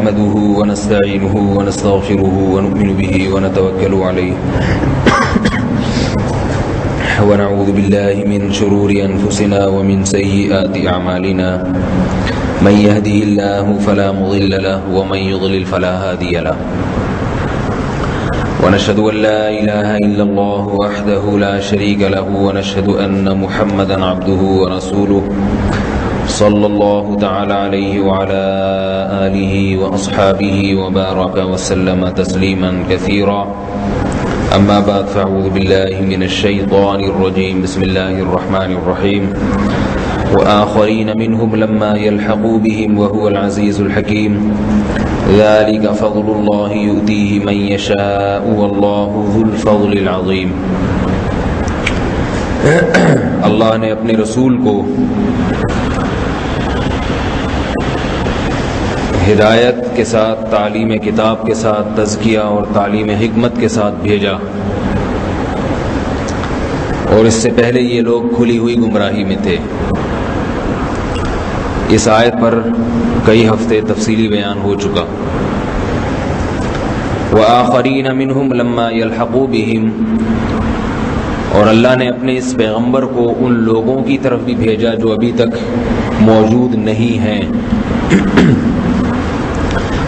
نحمده ونستعينه ونستغفره ونؤمن به ونتوكل عليه ونعوذ بالله من شرور أنفسنا ومن سيئات أعمالنا من يهده الله فلا مضل له ومن يضلل فلا هادي له ونشهد أن لا إله إلا الله وحده لا شريك له ونشهد أن محمدا عبده ورسوله صلى الله تعالى عليه وعلى آله وأصحابه وبارك وسلم تسليما كثيرا أما بعد فأعوذ بالله من الشيطان الرجيم بسم الله الرحمن الرحيم وآخرين منهم لما يلحقوا بهم وهو العزيز الحكيم ذلك فضل الله يؤتيه من يشاء والله ذو الفضل العظيم۔ اللہ نے اپنے رسول کو ہدایت کے ساتھ، تعلیم کتاب کے ساتھ، تزکیہ اور تعلیم حکمت کے ساتھ بھیجا، اور اس سے پہلے یہ لوگ کھلی ہوئی گمراہی میں تھے۔ اس آیت پر کئی ہفتے تفصیلی بیان ہو چکا۔ وآخرین منہم لما یلحقوا بہم، اور اللہ نے اپنے اس پیغمبر کو ان لوگوں کی طرف بھی بھیجا جو ابھی تک موجود نہیں ہیں،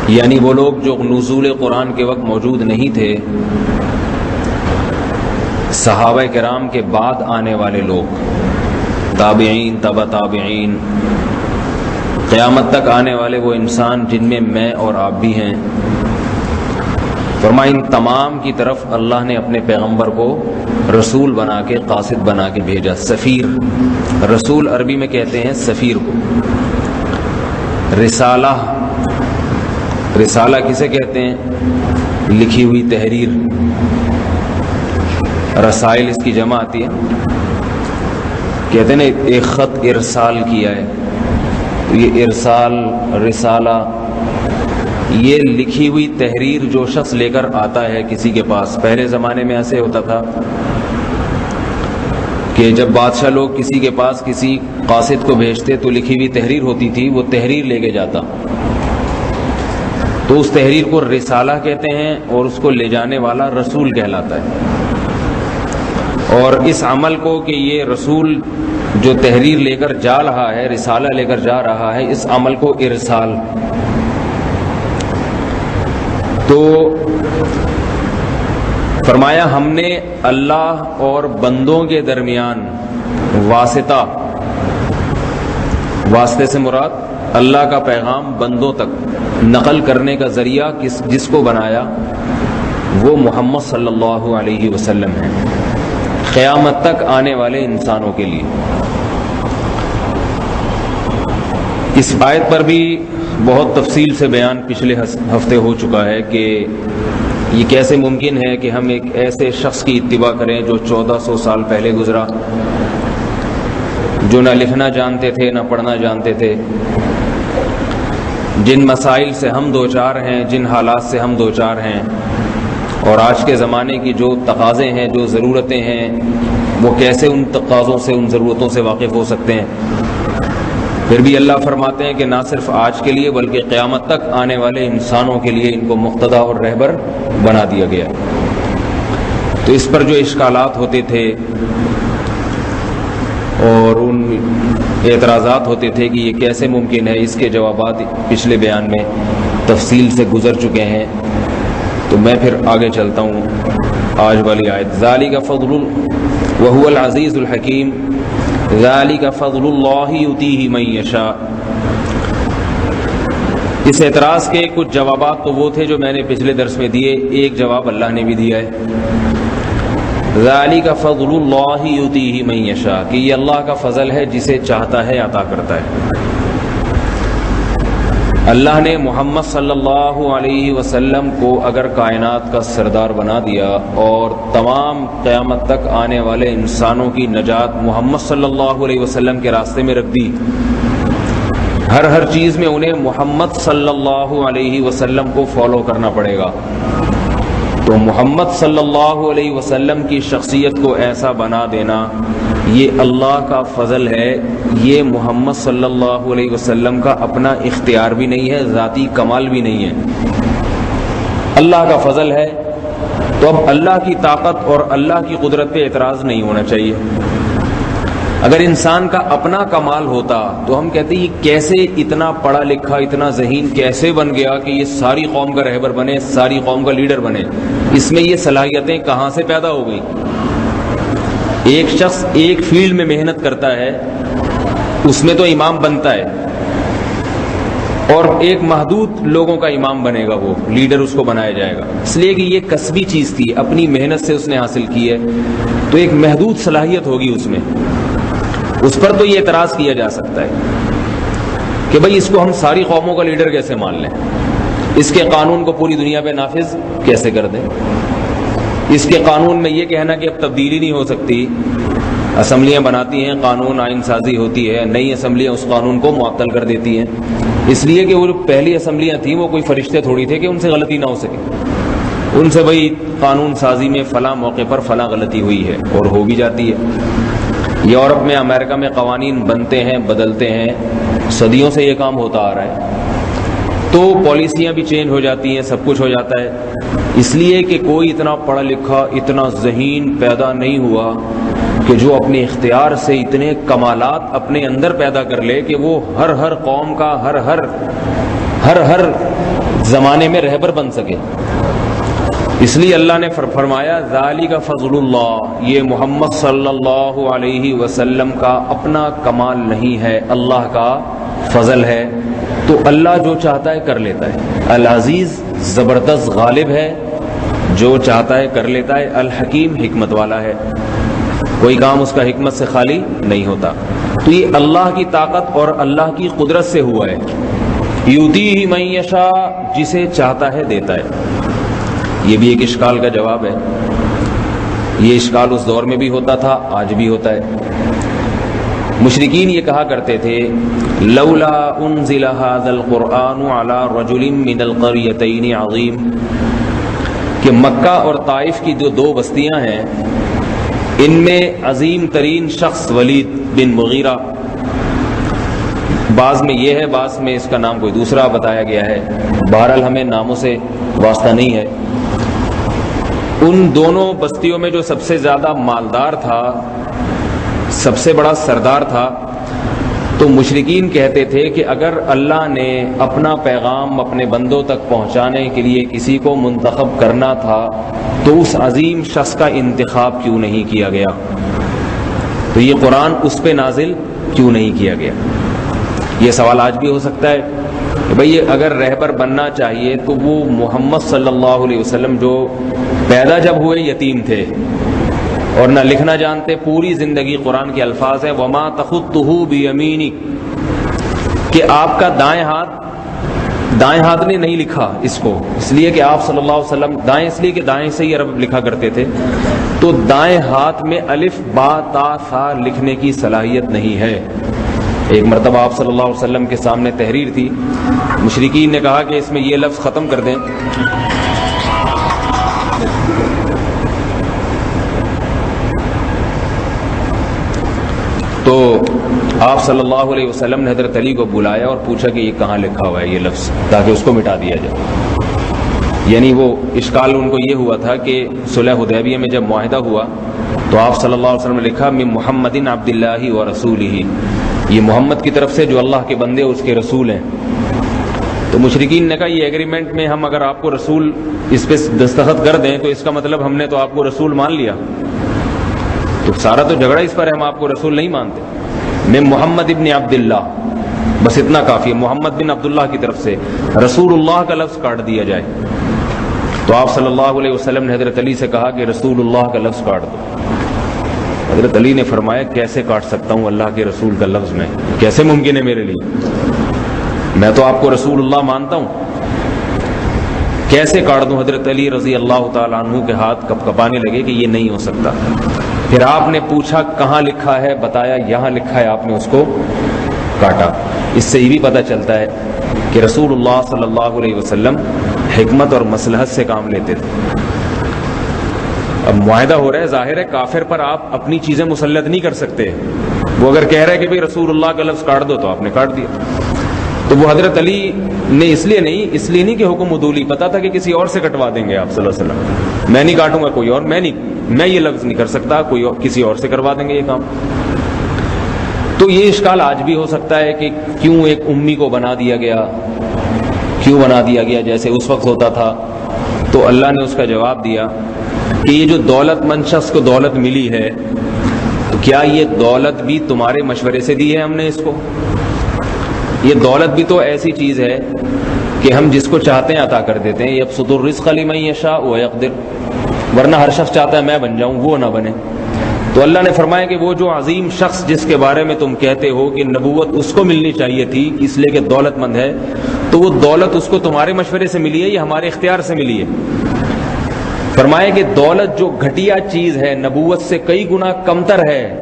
یعنی وہ لوگ جو نزول قرآن کے وقت موجود نہیں تھے، صحابہ کرام کے بعد آنے والے لوگ، تابعین، تبع تابعین، قیامت تک آنے والے وہ انسان جن میں میں اور آپ بھی ہیں۔ فرمایا ان تمام کی طرف اللہ نے اپنے پیغمبر کو رسول بنا کے، قاصد بنا کے بھیجا۔ سفیر، رسول عربی میں کہتے ہیں سفیر کو۔ رسالہ، رسالہ کسے کہتے ہیں؟ لکھی ہوئی تحریر۔ رسائل اس کی جمع آتی ہے، کہتے ہیں ایک خط ارسال کیا ہے، یہ ارسال، رسالہ، یہ لکھی ہوئی تحریر جو شخص لے کر آتا ہے کسی کے پاس۔ پہلے زمانے میں ایسے ہوتا تھا کہ جب بادشاہ لوگ کسی کے پاس کسی قاصد کو بھیجتے تو لکھی ہوئی تحریر ہوتی تھی، وہ تحریر لے کے جاتا، تو اس تحریر کو رسالہ کہتے ہیں اور اس کو لے جانے والا رسول کہلاتا ہے۔ اور اس عمل کو کہ یہ رسول جو تحریر لے کر جا رہا ہے، رسالہ لے کر جا رہا ہے، اس عمل کو ارسال۔ تو فرمایا ہم نے اللہ اور بندوں کے درمیان واسطہ، واسطے سے مراد اللہ کا پیغام بندوں تک نقل کرنے کا ذریعہ جس کو بنایا وہ محمد صلی اللہ علیہ وسلم ہے، قیامت تک آنے والے انسانوں کے لیے۔ اس آیت پر بھی بہت تفصیل سے بیان پچھلے ہفتے ہو چکا ہے کہ یہ کیسے ممکن ہے کہ ہم ایک ایسے شخص کی اتباع کریں جو 1400 سال پہلے گزرا، جو نہ لکھنا جانتے تھے نہ پڑھنا جانتے تھے، جن مسائل سے ہم دوچار ہیں، جن حالات سے ہم دوچار ہیں، اور آج کے زمانے کی جو تقاضے ہیں، جو ضرورتیں ہیں، وہ کیسے ان تقاضوں سے، ان ضرورتوں سے واقف ہو سکتے ہیں۔ پھر بھی اللہ فرماتے ہیں کہ نہ صرف آج کے لیے بلکہ قیامت تک آنے والے انسانوں کے لیے ان کو مقتدا اور رہبر بنا دیا گیا۔ تو اس پر جو اشکالات ہوتے تھے اور ان اعتراضات ہوتے تھے کہ یہ کیسے ممکن ہے، اس کے جوابات پچھلے بیان میں تفصیل سے گزر چکے ہیں۔ تو میں پھر آگے چلتا ہوں آج والی آیت، ذالک فضل وہو العزیز الحکیم ذالک فضل اللہ یؤتیہ من یشاء۔ اس اعتراض کے کچھ جوابات تو وہ تھے جو میں نے پچھلے درس میں دیے، ایک جواب اللہ نے بھی دیا ہے، ذالک فضل اللہ یؤتیہ من یشاء، کہ یہ اللہ کا فضل ہے جسے چاہتا ہے عطا کرتا ہے۔ اللہ نے محمد صلی اللہ علیہ وسلم کو اگر کائنات کا سردار بنا دیا اور تمام قیامت تک آنے والے انسانوں کی نجات محمد صلی اللہ علیہ وسلم کے راستے میں رکھ دی، ہر چیز میں انہیں محمد صلی اللہ علیہ وسلم کو فالو کرنا پڑے گا، تو محمد صلی اللہ علیہ وسلم کی شخصیت کو ایسا بنا دینا یہ اللہ کا فضل ہے، یہ محمد صلی اللہ علیہ وسلم کا اپنا اختیار بھی نہیں ہے، ذاتی کمال بھی نہیں ہے، اللہ کا فضل ہے۔ تو اب اللہ کی طاقت اور اللہ کی قدرت پہ اعتراض نہیں ہونا چاہیے۔ اگر انسان کا اپنا کمال ہوتا تو ہم کہتے ہیں یہ کیسے اتنا پڑھا لکھا، اتنا ذہین کیسے بن گیا کہ یہ ساری قوم کا رہبر بنے، ساری قوم کا لیڈر بنے، اس میں یہ صلاحیتیں کہاں سے پیدا ہو گئی؟ ایک شخص ایک فیلڈ میں محنت کرتا ہے، اس میں تو امام بنتا ہے، اور ایک محدود لوگوں کا امام بنے گا، وہ لیڈر اس کو بنایا جائے گا، اس لیے کہ یہ کسبی چیز تھی، اپنی محنت سے اس نے حاصل کی ہے، تو ایک محدود صلاحیت ہوگی اس میں۔ اس پر تو یہ اعتراض کیا جا سکتا ہے کہ بھئی اس کو ہم ساری قوموں کا لیڈر کیسے مان لیں، اس کے قانون کو پوری دنیا پہ نافذ کیسے کر دیں، اس کے قانون میں یہ کہنا کہ اب تبدیلی نہیں ہو سکتی، اسمبلیاں بناتی ہیں، قانون آئین سازی ہوتی ہے، نئی اسمبلیاں اس قانون کو معطل کر دیتی ہیں، اس لیے کہ وہ جو پہلی اسمبلیاں تھیں وہ کوئی فرشتے تھوڑی تھے کہ ان سے غلطی نہ ہو سکے، ان سے بھئی قانون سازی میں فلاں موقع پر فلاں غلطی ہوئی ہے اور ہو بھی جاتی ہے۔ یورپ میں، امریکہ میں قوانین بنتے ہیں، بدلتے ہیں، صدیوں سے یہ کام ہوتا آ رہا ہے، تو پالیسیاں بھی چینج ہو جاتی ہیں، سب کچھ ہو جاتا ہے، اس لیے کہ کوئی اتنا پڑھا لکھا، اتنا ذہین پیدا نہیں ہوا کہ جو اپنے اختیار سے اتنے کمالات اپنے اندر پیدا کر لے کہ وہ ہر قوم کا ہر زمانے میں رہبر بن سکے۔ اس لیے اللہ نے فرمایا ذالک فضل اللہ، یہ محمد صلی اللہ علیہ وسلم کا اپنا کمال نہیں ہے، اللہ کا فضل ہے۔ تو اللہ جو چاہتا ہے کر لیتا ہے، العزیز زبردست غالب ہے، جو چاہتا ہے کر لیتا ہے، الحکیم حکمت والا ہے، کوئی کام اس کا حکمت سے خالی نہیں ہوتا۔ تو یہ اللہ کی طاقت اور اللہ کی قدرت سے ہوا ہے، یؤتیہ من یشاء، جسے چاہتا ہے دیتا ہے۔ یہ بھی ایک اشکال کا جواب ہے، یہ اشکال اس دور میں بھی ہوتا تھا، آج بھی ہوتا ہے۔ مشرکین یہ کہا کرتے تھے لولا انزل هذا القرآن على رجل من القريتين عظیم، کہ مکہ اور طائف کی جو دو بستیاں ہیں ان میں عظیم ترین شخص ولید بن مغیرہ، بعض میں یہ ہے، بعض میں اس کا نام کوئی دوسرا بتایا گیا ہے، بہرحال ہمیں ناموں سے واسطہ نہیں ہے۔ ان دونوں بستیوں میں جو سب سے زیادہ مالدار تھا، سب سے بڑا سردار تھا، تو مشرکین کہتے تھے کہ اگر اللہ نے اپنا پیغام اپنے بندوں تک پہنچانے کے لیے کسی کو منتخب کرنا تھا تو اس عظیم شخص کا انتخاب کیوں نہیں کیا گیا، تو یہ قرآن اس پہ نازل کیوں نہیں کیا گیا۔ یہ سوال آج بھی ہو سکتا ہے کہ بھئی اگر رہبر بننا چاہیے تو وہ محمد صلی اللہ علیہ وسلم جو پیدا جب ہوئے یتیم تھے اور نہ لکھنا جانتے، پوری زندگی قرآن کے الفاظ ہیں وما تخطہ بیمینک، کہ آپ کا دائیں ہاتھ نے نہیں لکھا اس کو، اس لیے کہ آپ صلی اللہ علیہ وسلم دائیں، اس لیے کہ دائیں سے ہی عرب لکھا کرتے تھے، تو دائیں ہاتھ میں الف با تا ثا لکھنے کی صلاحیت نہیں ہے۔ ایک مرتبہ آپ صلی اللہ علیہ وسلم کے سامنے تحریر تھی، مشرکین نے کہا کہ اس میں یہ لفظ ختم کر دیں، تو آپ صلی اللہ علیہ وسلم نے حضرت علی کو بلایا اور پوچھا کہ یہ کہاں لکھا ہوا ہے یہ لفظ، تاکہ اس کو مٹا دیا جائے۔ یعنی وہ اشکال ان کو یہ ہوا تھا کہ صلح حدیبیہ میں جب معاہدہ ہوا تو آپ صلی اللہ علیہ وسلم نے لکھا من محمد عبد اللہ و رسولہ، یہ محمد کی طرف سے جو اللہ کے بندے اس کے رسول ہیں۔ تو مشرکین نے کہا یہ ایگریمنٹ میں ہم اگر آپ کو رسول اس پہ دستخط کر دیں تو اس کا مطلب ہم نے تو آپ کو رسول مان لیا، تو سارا تو جھگڑا اس پر ہے، ہم آپ کو رسول نہیں مانتے۔ میں محمد ابن عبداللہ، بس اتنا کافی ہے، محمد بن عبداللہ کی طرف سے رسول اللہ کا لفظ کاٹ دیا جائے۔ تو آپ صلی اللہ علیہ وسلم نے حضرت علی سے کہا کہ رسول اللہ کا لفظ کاٹ دو۔ حضرت علی نے فرمایا کیسے کاٹ سکتا ہوں اللہ کے رسول کا لفظ، میں کیسے ممکن ہے میرے لیے، میں تو آپ کو رسول اللہ مانتا ہوں، کیسے کاٹ دوں؟ حضرت علی رضی اللہ تعالیٰ عنہ کے ہاتھ کپ کپانے لگے کہ یہ نہیں ہو سکتا۔ پھر آپ نے پوچھا کہاں لکھا ہے، بتایا یہاں لکھا ہے، آپ نے اس کو کاٹا۔ اس سے یہ بھی پتہ چلتا ہے کہ رسول اللہ صلی اللہ علیہ وسلم حکمت اور مصلحت سے کام لیتے تھے۔ اب معاہدہ ہو رہا ہے، ظاہر ہے کافر پر آپ اپنی چیزیں مسلط نہیں کر سکتے. وہ اگر کہہ رہا ہے کہ بھئی رسول اللہ کا لفظ کاٹ دو تو آپ نے کاٹ دیا. تو وہ حضرت علی نے اس لیے نہیں کہ حکم عدولی، پتا تھا کہ کسی اور سے کٹوا دیں گے آپ صلی اللہ علیہ وسلم. میں نہیں کاٹوں گا، کوئی اور، میں یہ لفظ نہیں کر سکتا، کوئی اور کسی اور سے کروا دیں گے یہ کام. تو یہ اشکال آج بھی ہو سکتا ہے کہ کیوں ایک امی کو بنا دیا گیا جیسے اس وقت ہوتا تھا. تو اللہ نے اس کا جواب دیا کہ یہ جو دولت مند شخص کو دولت ملی ہے، تو کیا یہ دولت بھی تمہارے مشورے سے دی ہے ہم نے اس کو؟ یہ دولت بھی تو ایسی چیز ہے کہ ہم جس کو چاہتے ہیں عطا کر دیتے ہیں. یبسط الرزق لمن یشاء ویقدر، ورنہ ہر شخص چاہتا ہے میں بن جاؤں، وہ نہ بنے. تو اللہ نے فرمایا کہ وہ جو عظیم شخص جس کے بارے میں تم کہتے ہو کہ نبوت اس کو ملنی چاہیے تھی اس لیے کہ دولت مند ہے، تو وہ دولت اس کو تمہارے مشورے سے ملی ہے یا ہمارے اختیار سے ملی ہے؟ فرمایا کہ دولت جو گھٹیا چیز ہے، نبوت سے کئی گنا کمتر ہے،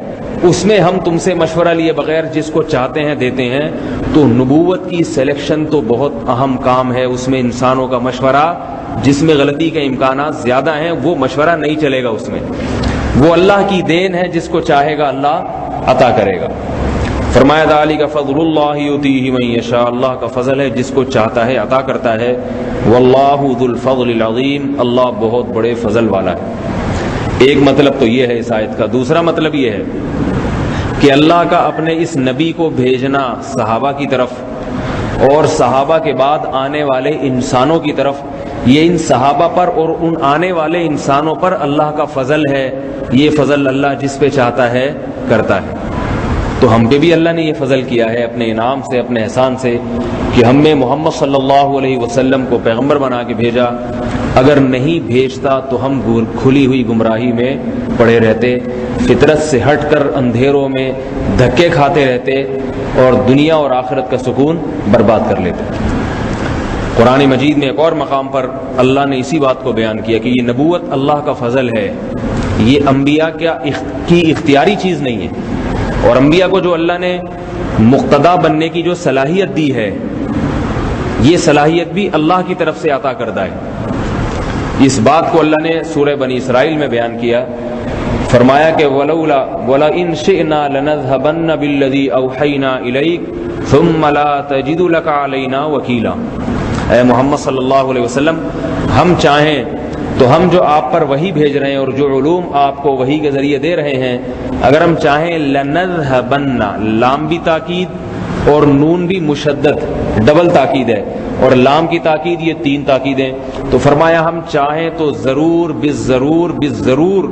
اس میں ہم تم سے مشورہ لیے بغیر جس کو چاہتے ہیں دیتے ہیں. تو نبوت کی سلیکشن تو بہت اہم کام ہے، اس میں انسانوں کا مشورہ، جس میں غلطی کے امکانات زیادہ ہیں وہ مشورہ نہیں چلے گا. اس میں وہ اللہ کی دین ہے، جس کو چاہے گا اللہ عطا کرے گا. فرمایا ذالک فضل اللہ یؤتیہ من یشاء، اللہ کا فضل ہے جس کو چاہتا ہے عطا کرتا ہے. واللہ ذو الفضل العظیم، اللہ بہت بڑے فضل والا ہے. ایک مطلب تو یہ ہے اس آیت کا. دوسرا مطلب یہ ہے کہ اللہ کا اپنے اس نبی کو بھیجنا صحابہ کی طرف اور صحابہ کے بعد آنے والے انسانوں کی طرف، یہ ان صحابہ پر اور ان آنے والے انسانوں پر اللہ کا فضل ہے. یہ فضل اللہ جس پہ چاہتا ہے کرتا ہے. تو ہم پہ بھی اللہ نے یہ فضل کیا ہے اپنے انعام سے، اپنے احسان سے، کہ ہم میں محمد صلی اللہ علیہ وسلم کو پیغمبر بنا کے بھیجا. اگر نہیں بھیجتا تو ہم کھلی ہوئی گمراہی میں پڑے رہتے، فطرت سے ہٹ کر اندھیروں میں دھکے کھاتے رہتے اور دنیا اور آخرت کا سکون برباد کر لیتے. قرآن مجید میں ایک اور مقام پر اللہ نے اسی بات کو بیان کیا کہ یہ نبوت اللہ کا فضل ہے، یہ انبیاء کی اختیاری چیز نہیں ہے. اور انبیاء کو جو اللہ نے مقتدا بننے کی جو صلاحیت دی ہے، یہ صلاحیت بھی اللہ کی طرف سے عطا کردہ ہے. اس بات کو اللہ نے سورہ بنی اسرائیل میں بیان کیا. فرمایا کہ وَلَئِن شِئْنَا لَنَذْهَبَنَّ بِالَّذِي أَوْحَيْنَا إِلَيْكَ ثُمَّ لَا تَجِدُ لَكَ عَلَيْنَا وَكِيلًا. اے محمد صلی اللہ علیہ وسلم، ہم چاہیں تو ہم جو آپ پر وحی بھیج رہے ہیں اور جو علوم آپ کو وحی کے ذریعے دے رہے ہیں، اگر ہم چاہیں لَنَذْهَبَنَّ، لام بھی تاکید اور نون بھی مشدد، ڈبل تاکید ہے، اور لام کی تاکید، یہ 3 تاکیدیں. تو فرمایا ہم چاہیں تو ضرور بالضرور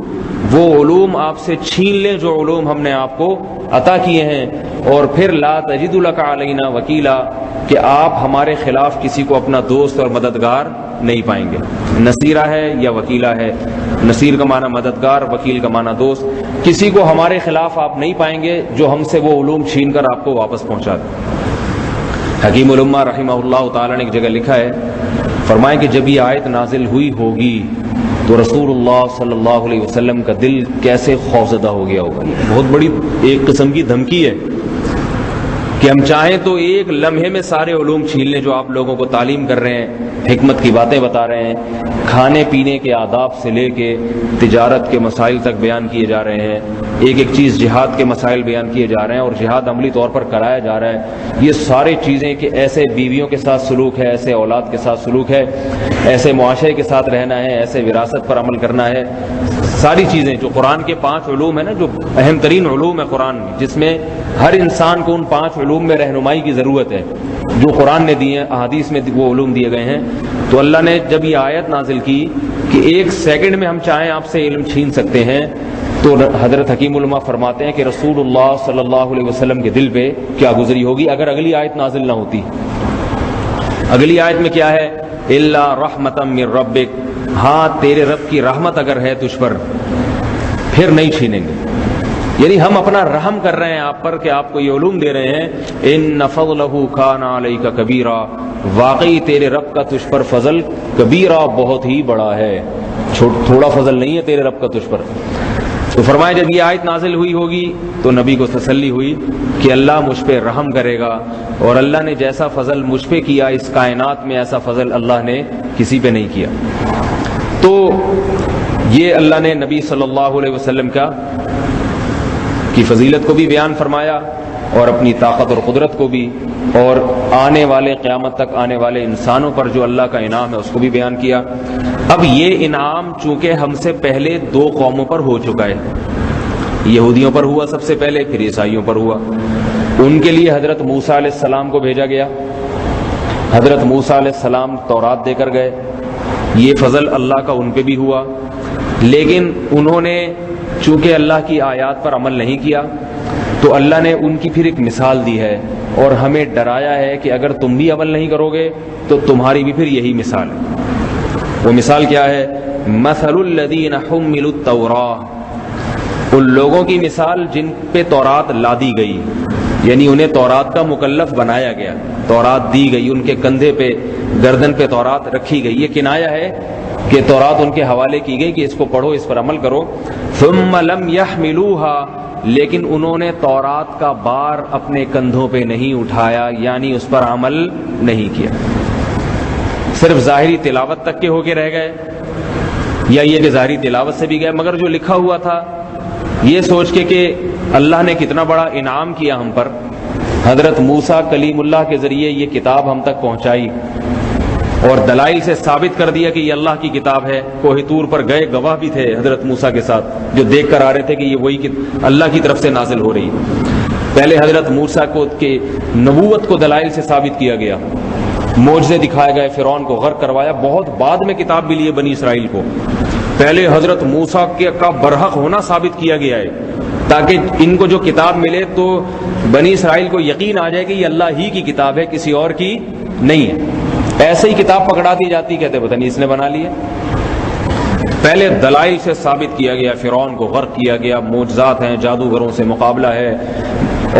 وہ علوم آپ سے چھین لیں جو علوم ہم نے آپ کو عطا کیے ہیں. اور پھر لا تجد لک علینا وکیلا، کہ آپ ہمارے خلاف کسی کو اپنا دوست اور مددگار نہیں پائیں گے. نصیرہ ہے یا وکیلا ہے، نصیر کا معنی مددگار، وکیل کا معنی دوست. کسی کو ہمارے خلاف آپ نہیں پائیں گے جو ہم سے وہ علوم چھین کر آپ کو واپس پہنچا دے. حکیم الامہ رحمہ اللہ تعالی نے ایک جگہ لکھا ہے، فرمائے کہ جب یہ آیت نازل ہوئی ہوگی تو رسول اللہ صلی اللہ علیہ وسلم کا دل کیسے خوفزدہ ہو گیا ہوگا. یہ بہت بڑی ایک قسم کی دھمکی ہے کہ ہم چاہیں تو ایک لمحے میں سارے علوم چھین لیں جو آپ لوگوں کو تعلیم کر رہے ہیں، حکمت کی باتیں بتا رہے ہیں، کھانے پینے کے آداب سے لے کے تجارت کے مسائل تک بیان کیے جا رہے ہیں، ایک ایک چیز جہاد کے مسائل بیان کیے جا رہے ہیں اور جہاد عملی طور پر کرایا جا رہا ہے. یہ سارے چیزیں کہ ایسے بیویوں کے ساتھ سلوک ہے، ایسے اولاد کے ساتھ سلوک ہے، ایسے معاشرے کے ساتھ رہنا ہے، ایسے وراثت پر عمل کرنا ہے. ساری چیزیں جو قرآن کے 5 علوم ہیں نا، جو اہم ترین علوم ہے قرآن میں، جس میں ہر انسان کو ان 5 علوم میں رہنمائی کی ضرورت ہے جو قرآن نے دی ہیں، احادیث میں وہ علوم دیے گئے ہیں. تو اللہ نے جب یہ آیت نازل کی کہ 1 سیکنڈ میں ہم چاہیں آپ سے علم چھین سکتے ہیں، تو حضرت حکیم علماء فرماتے ہیں کہ رسول اللہ صلی اللہ علیہ وسلم کے دل پہ کیا گزری ہوگی اگر اگلی آیت نازل نہ ہوتی. اگلی آیت میں کیا ہے؟ الا رحمتا من ربک، ہاں تیرے رب کی رحمت اگر ہے تجھ پر پھر نہیں چھینیں گے. یعنی ہم اپنا رحم کر رہے ہیں آپ پر کہ آپ کو یہ علوم دے رہے ہیں. ان فضلہ کان علیک کبیرا، واقعی تیرے رب کا تجھ پر فضل کبیرا، بہت ہی بڑا ہے، تھوڑا فضل نہیں ہے تیرے رب کا تجھ پر. تو فرمایا جب یہ آیت نازل ہوئی ہوگی تو نبی کو تسلی ہوئی کہ اللہ مجھ پہ رحم کرے گا، اور اللہ نے جیسا فضل مجھ پہ کیا اس کائنات میں ایسا فضل اللہ نے کسی پہ نہیں کیا. تو یہ اللہ نے نبی صلی اللہ علیہ وسلم کی فضیلت کو بھی بیان فرمایا اور اپنی طاقت اور قدرت کو بھی، اور آنے والے قیامت تک آنے والے انسانوں پر جو اللہ کا انعام ہے اس کو بھی بیان کیا۔ اب یہ انعام چونکہ ہم سے پہلے دو قوموں پر ہو چکا ہے، یہودیوں پر ہوا سب سے پہلے، پھر عیسائیوں پر ہوا۔ ان کے لیے حضرت موسیٰ علیہ السلام کو بھیجا گیا، حضرت موسیٰ علیہ السلام تورات دے کر گئے، یہ فضل اللہ کا ان پہ بھی ہوا، لیکن انہوں نے چونکہ اللہ کی آیات پر عمل نہیں کیا تو اللہ نے ان کی پھر ایک مثال دی ہے اور ہمیں ڈرایا ہے کہ اگر تم بھی عمل نہیں کرو گے تو تمہاری بھی پھر یہی مثال ہے۔ وہ مثال کیا ہے؟ مثل الذین حملوا التوراۃ، ان لوگوں کی مثال جن پہ تورات لادی گئی، یعنی انہیں تورات کا مکلف بنایا گیا، تورات دی گئی، ان کے کندھے پہ گردن پہ تورات رکھی گئی۔ یہ کنایہ ہے کہ تورات ان کے حوالے کی گئی کہ اس کو پڑھو، اس پر عمل کرو۔ ثم لم يحملوها، لیکن انہوں نے تورات کا بار اپنے کندھوں پہ نہیں اٹھایا، یعنی اس پر عمل نہیں کیا، صرف ظاہری تلاوت تک کے ہو کے رہ گئے، یا یہ کہ ظاہری تلاوت سے بھی گئے، مگر جو لکھا ہوا تھا یہ سوچ کے کہ اللہ نے کتنا بڑا انعام کیا ہم پر، حضرت موسیٰ کلیم اللہ کے ذریعے یہ کتاب ہم تک پہنچائی اور دلائل سے ثابت کر دیا کہ یہ اللہ کی کتاب ہے۔ کوہ طور پر گئے، گواہ بھی تھے حضرت موسیٰ کے ساتھ جو دیکھ کر آ رہے تھے کہ یہ وہی اللہ کی طرف سے نازل ہو رہی۔ پہلے حضرت موسیٰ کو کہ نبوت کو دلائل سے ثابت کیا گیا، معجزے دکھائے گئے، فرعون کو غرق کروایا، بہت بعد میں کتاب ملی ہے بنی اسرائیل کو۔ پہلے حضرت موسیٰ کا برحق ہونا ثابت کیا گیا ہے تاکہ ان کو جو کتاب ملے تو بنی اسرائیل کو یقین آ جائے کہ یہ اللہ ہی کی کتاب ہے، کسی اور کی نہیں ہے۔ ایسے ہی کتاب پکڑا دی جاتی، کہتے پتہ نہیں اس نے بنا لی ہے۔ پہلے دلائل سے ثابت کیا گیا، فرعون کو غرق کیا گیا، معجزات ہیں، جادوگروں سے مقابلہ ہے،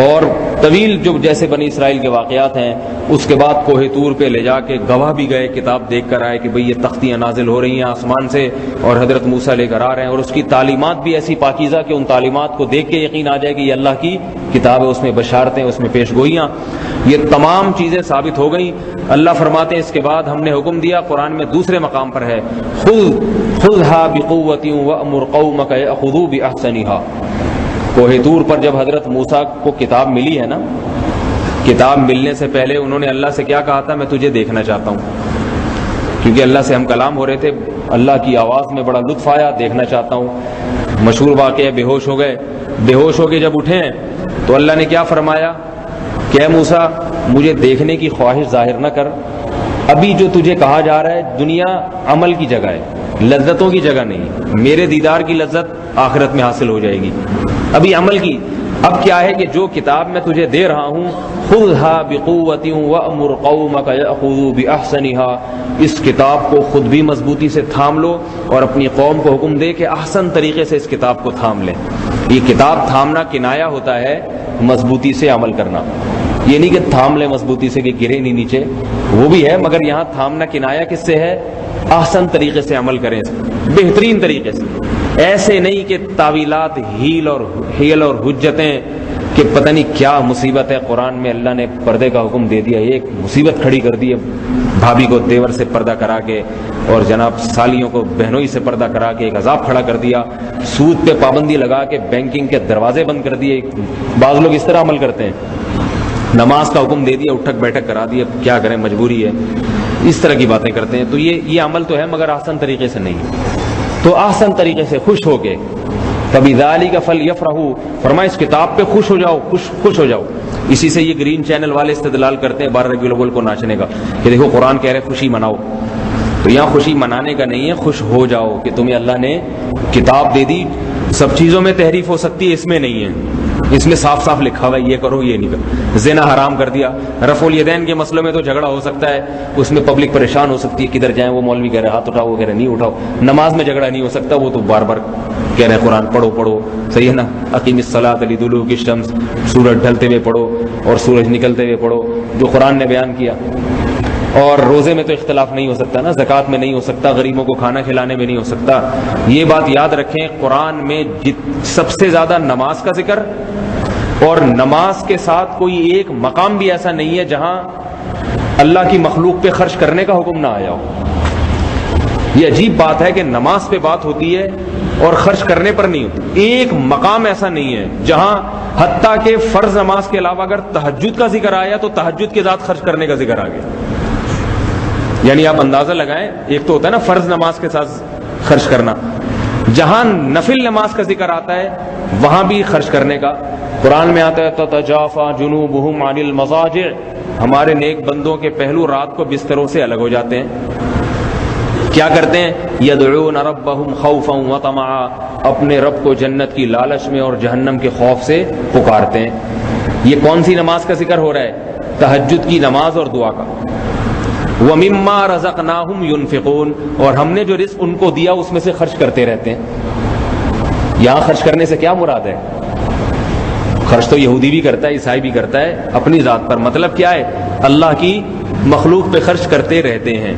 اور طویل جو جیسے بنی اسرائیل کے واقعات ہیں۔ اس کے بعد کوہ طور پہ لے جا کے گواہ بھی گئے، کتاب دیکھ کر آئے کہ بھئی یہ تختیاں نازل ہو رہی ہیں آسمان سے اور حضرت موسیٰ لے کر آ رہے ہیں، اور اس کی تعلیمات بھی ایسی پاکیزہ کہ ان تعلیمات کو دیکھ کے یقین آ جائے کہ یہ اللہ کی کتاب ہے، اس میں بشارتیں، اس میں پیش گوئیاں، یہ تمام چیزیں ثابت ہو گئیں۔ اللہ فرماتے ہیں اس کے بعد ہم نے حکم دیا، قرآن میں دوسرے مقام پر ہے، خذھا بقوۃ وامر قومک یاخذوا باحسنھا۔ کوہ طور پر جب حضرت موسیٰ کو کتاب ملی ہے نا، کتاب ملنے سے پہلے انہوں نے اللہ سے کیا کہا تھا؟ میں تجھے دیکھنا چاہتا ہوں، کیونکہ اللہ سے ہم کلام ہو رہے تھے، اللہ کی آواز میں بڑا لطف آیا، دیکھنا چاہتا ہوں۔ مشہور واقعہ، بے ہوش ہو گئے، بے ہوش ہو کے جب اٹھے تو اللہ نے کیا فرمایا کہ اے موسیٰ مجھے دیکھنے کی خواہش ظاہر نہ کر، ابھی جو تجھے کہا جا رہا ہے دنیا عمل کی جگہ ہے، لذتوں کی جگہ نہیں، میرے دیدار کی لذت آخرت میں حاصل ہو جائے گی، ابھی عمل کی۔ اب کیا ہے کہ جو کتاب میں تجھے دے رہا ہوں، خذھا بقوۃ وامر قومک یاخذوا باحسنھا، اس کتاب کو خود بھی مضبوطی سے تھام لو اور اپنی قوم کو حکم دے کہ احسن طریقے سے اس کتاب کو تھام لیں۔ یہ کتاب تھامنا کنایا ہوتا ہے مضبوطی سے عمل کرنا، یہ نہیں کہ تھام لیں مضبوطی سے کہ گرے نہیں نیچے، وہ بھی ہے، مگر یہاں تھامنا کنایا کس سے ہے؟ احسن طریقے سے عمل کریں، بہترین طریقے سے، ایسے نہیں کہ تعویلات، ہیل اور حجتیں کہ پتہ نہیں کیا مصیبت ہے۔ قرآن میں اللہ نے پردے کا حکم دے دیا، ایک مصیبت کھڑی کر دی ہے، بھابھی کو دیور سے پردہ کرا کے اور جناب سالیوں کو بہنوئی سے پردہ کرا کے ایک عذاب کھڑا کر دیا، سود پہ پابندی لگا کے بینکنگ کے دروازے بند کر دیے۔ بعض لوگ اس طرح عمل کرتے ہیں، نماز کا حکم دے دیا، اٹھک بیٹھک کرا دیا، کیا کریں مجبوری ہے، اس طرح کی باتیں کرتے ہیں۔ تو یہ عمل تو ہے مگر آسان طریقے سے نہیں، تو آسان طریقے سے خوش ہو کے فَبِذَلِكَ فَلْيَفْرَحُوا، فرمایا اس کتاب پہ خوش ہو جاؤ، خوش ہو جاؤ۔ اسی سے یہ گرین چینل والے استدلال کرتے ہیں 12 ربیع الاول کو ناچنے کا کہ دیکھو قرآن کہہ رہے خوشی مناؤ، تو یہاں خوشی منانے کا نہیں ہے، خوش ہو جاؤ کہ تمہیں اللہ نے کتاب دے دی۔ سب چیزوں میں تحریف ہو سکتی ہے، اس میں نہیں ہے، اس میں صاف صاف لکھا ہوا ہے یہ کرو یہ نہیں کرو۔ زنا حرام کر دیا، رفع الیدین کے مسئلوں میں تو جھگڑا ہو سکتا ہے، اس میں پبلک پریشان ہو سکتی ہے، کدھر جائیں، وہ مولوی کہہ رہے ہاتھ اٹھاؤ، وہ کہہ رہے نہیں اٹھاؤ۔ نماز میں جھگڑا نہیں ہو سکتا، وہ تو بار بار کہہ رہے قرآن پڑھو، صحیح ہے نا، اقیم الصلاۃ لدلوک الشمس، سورج ڈھلتے ہوئے پڑھو اور سورج نکلتے ہوئے پڑھو، جو قرآن نے بیان کیا۔ اور روزے میں تو اختلاف نہیں ہو سکتا نا، زکوٰۃ میں نہیں ہو سکتا، غریبوں کو کھانا کھلانے میں نہیں ہو سکتا۔ یہ بات یاد رکھیں، قرآن میں سب سے زیادہ نماز کا ذکر، اور نماز کے ساتھ کوئی ایک مقام بھی ایسا نہیں ہے جہاں اللہ کی مخلوق پہ خرچ کرنے کا حکم نہ آیا ہو۔ یہ عجیب بات ہے کہ نماز پہ بات ہوتی ہے اور خرچ کرنے پر نہیں ہوتی. ایک مقام ایسا نہیں ہے جہاں حتیٰ کہ فرض نماز کے علاوہ اگر تہجد کا ذکر آیا تو تہجد کے ذات خرچ کرنے کا ذکر آ گیا. یعنی آپ اندازہ لگائیں, ایک تو ہوتا ہے نا فرض نماز کے ساتھ خرچ کرنا, جہاں نفل نماز کا ذکر آتا ہے وہاں بھی خرچ کرنے کا. قرآن میں آتا ہے تتجافا جنوبہم عن المضاجع, ہمارے نیک بندوں کے پہلو رات کو بستروں سے الگ ہو جاتے ہیں. کیا کرتے ہیں؟ یدعون ربہم خوفا وطمعا, اپنے رب کو جنت کی لالچ میں اور جہنم کے خوف سے پکارتے ہیں. یہ کون سی نماز کا ذکر ہو رہا ہے؟ تہجد کی نماز اور دعا کا. وَمِمَّا رَزَقْنَاهُمْ يُنْفِقُونَ, اور ہم نے جو رزق ان کو دیا اس میں سے خرچ کرتے رہتے ہیں. یہاں خرچ کرنے سے کیا مراد ہے؟ خرچ تو یہودی بھی کرتا ہے, عیسائی بھی کرتا ہے اپنی ذات پر. مطلب کیا ہے؟ اللہ کی مخلوق پہ خرچ کرتے رہتے ہیں.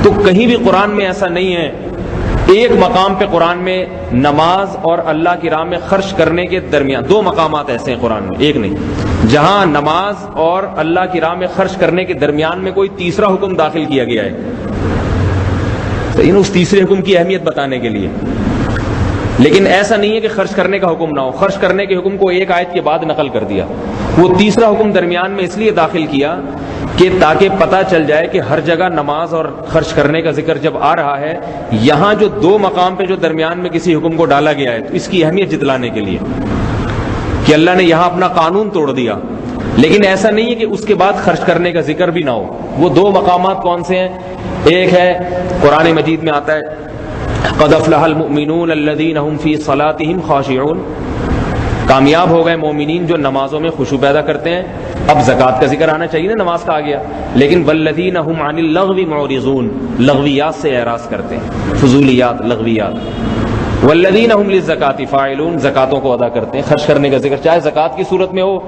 تو کہیں بھی قرآن میں ایسا نہیں ہے. ایک مقام پہ قرآن میں نماز اور اللہ کی راہ میں خرچ کرنے کے درمیان, دو مقامات ایسے ہیں قرآن میں, ایک نہیں, جہاں نماز اور اللہ کی راہ میں خرچ کرنے کے درمیان میں کوئی تیسرا حکم داخل کیا گیا ہے. تو اس تیسرے حکم کی اہمیت بتانے کے لیے. لیکن ایسا نہیں ہے کہ خرچ کرنے کا حکم نہ ہو. خرچ کرنے کے حکم کو ایک آیت کے بعد نقل کر دیا. وہ تیسرا حکم درمیان میں اس لیے داخل کیا کہ تاکہ پتہ چل جائے کہ ہر جگہ نماز اور خرچ کرنے کا ذکر جب آ رہا ہے, یہاں جو دو مقام پہ جو درمیان میں کسی حکم کو ڈالا گیا ہے تو اس کی اہمیت جتلانے کے لیے کہ اللہ نے یہاں اپنا قانون توڑ دیا. لیکن ایسا نہیں ہے کہ اس کے بعد خرچ کرنے کا ذکر بھی نہ ہو. وہ دو مقامات کون سے ہیں؟ ایک ہے قرآن مجید میں آتا ہے قد افلح المؤمنون الذین هم فی صلاتهم خاشعون, کامیاب ہو گئے مومنین جو نمازوں میں خشوع پیدا کرتے ہیں. اب زکوٰۃ کا ذکر آنا چاہیے نا, نماز کا آ گیا. لیکن والذین هم عن اللغو معرضون, لغویات سے اعراض کرتے ہیں, فضولیات, لغویات. والذین هم للزکاۃ فاعلون, زکاتوں کو ادا کرتے ہیں. خرچ کرنے کا ذکر چاہے زکوٰۃ کی صورت میں ہو,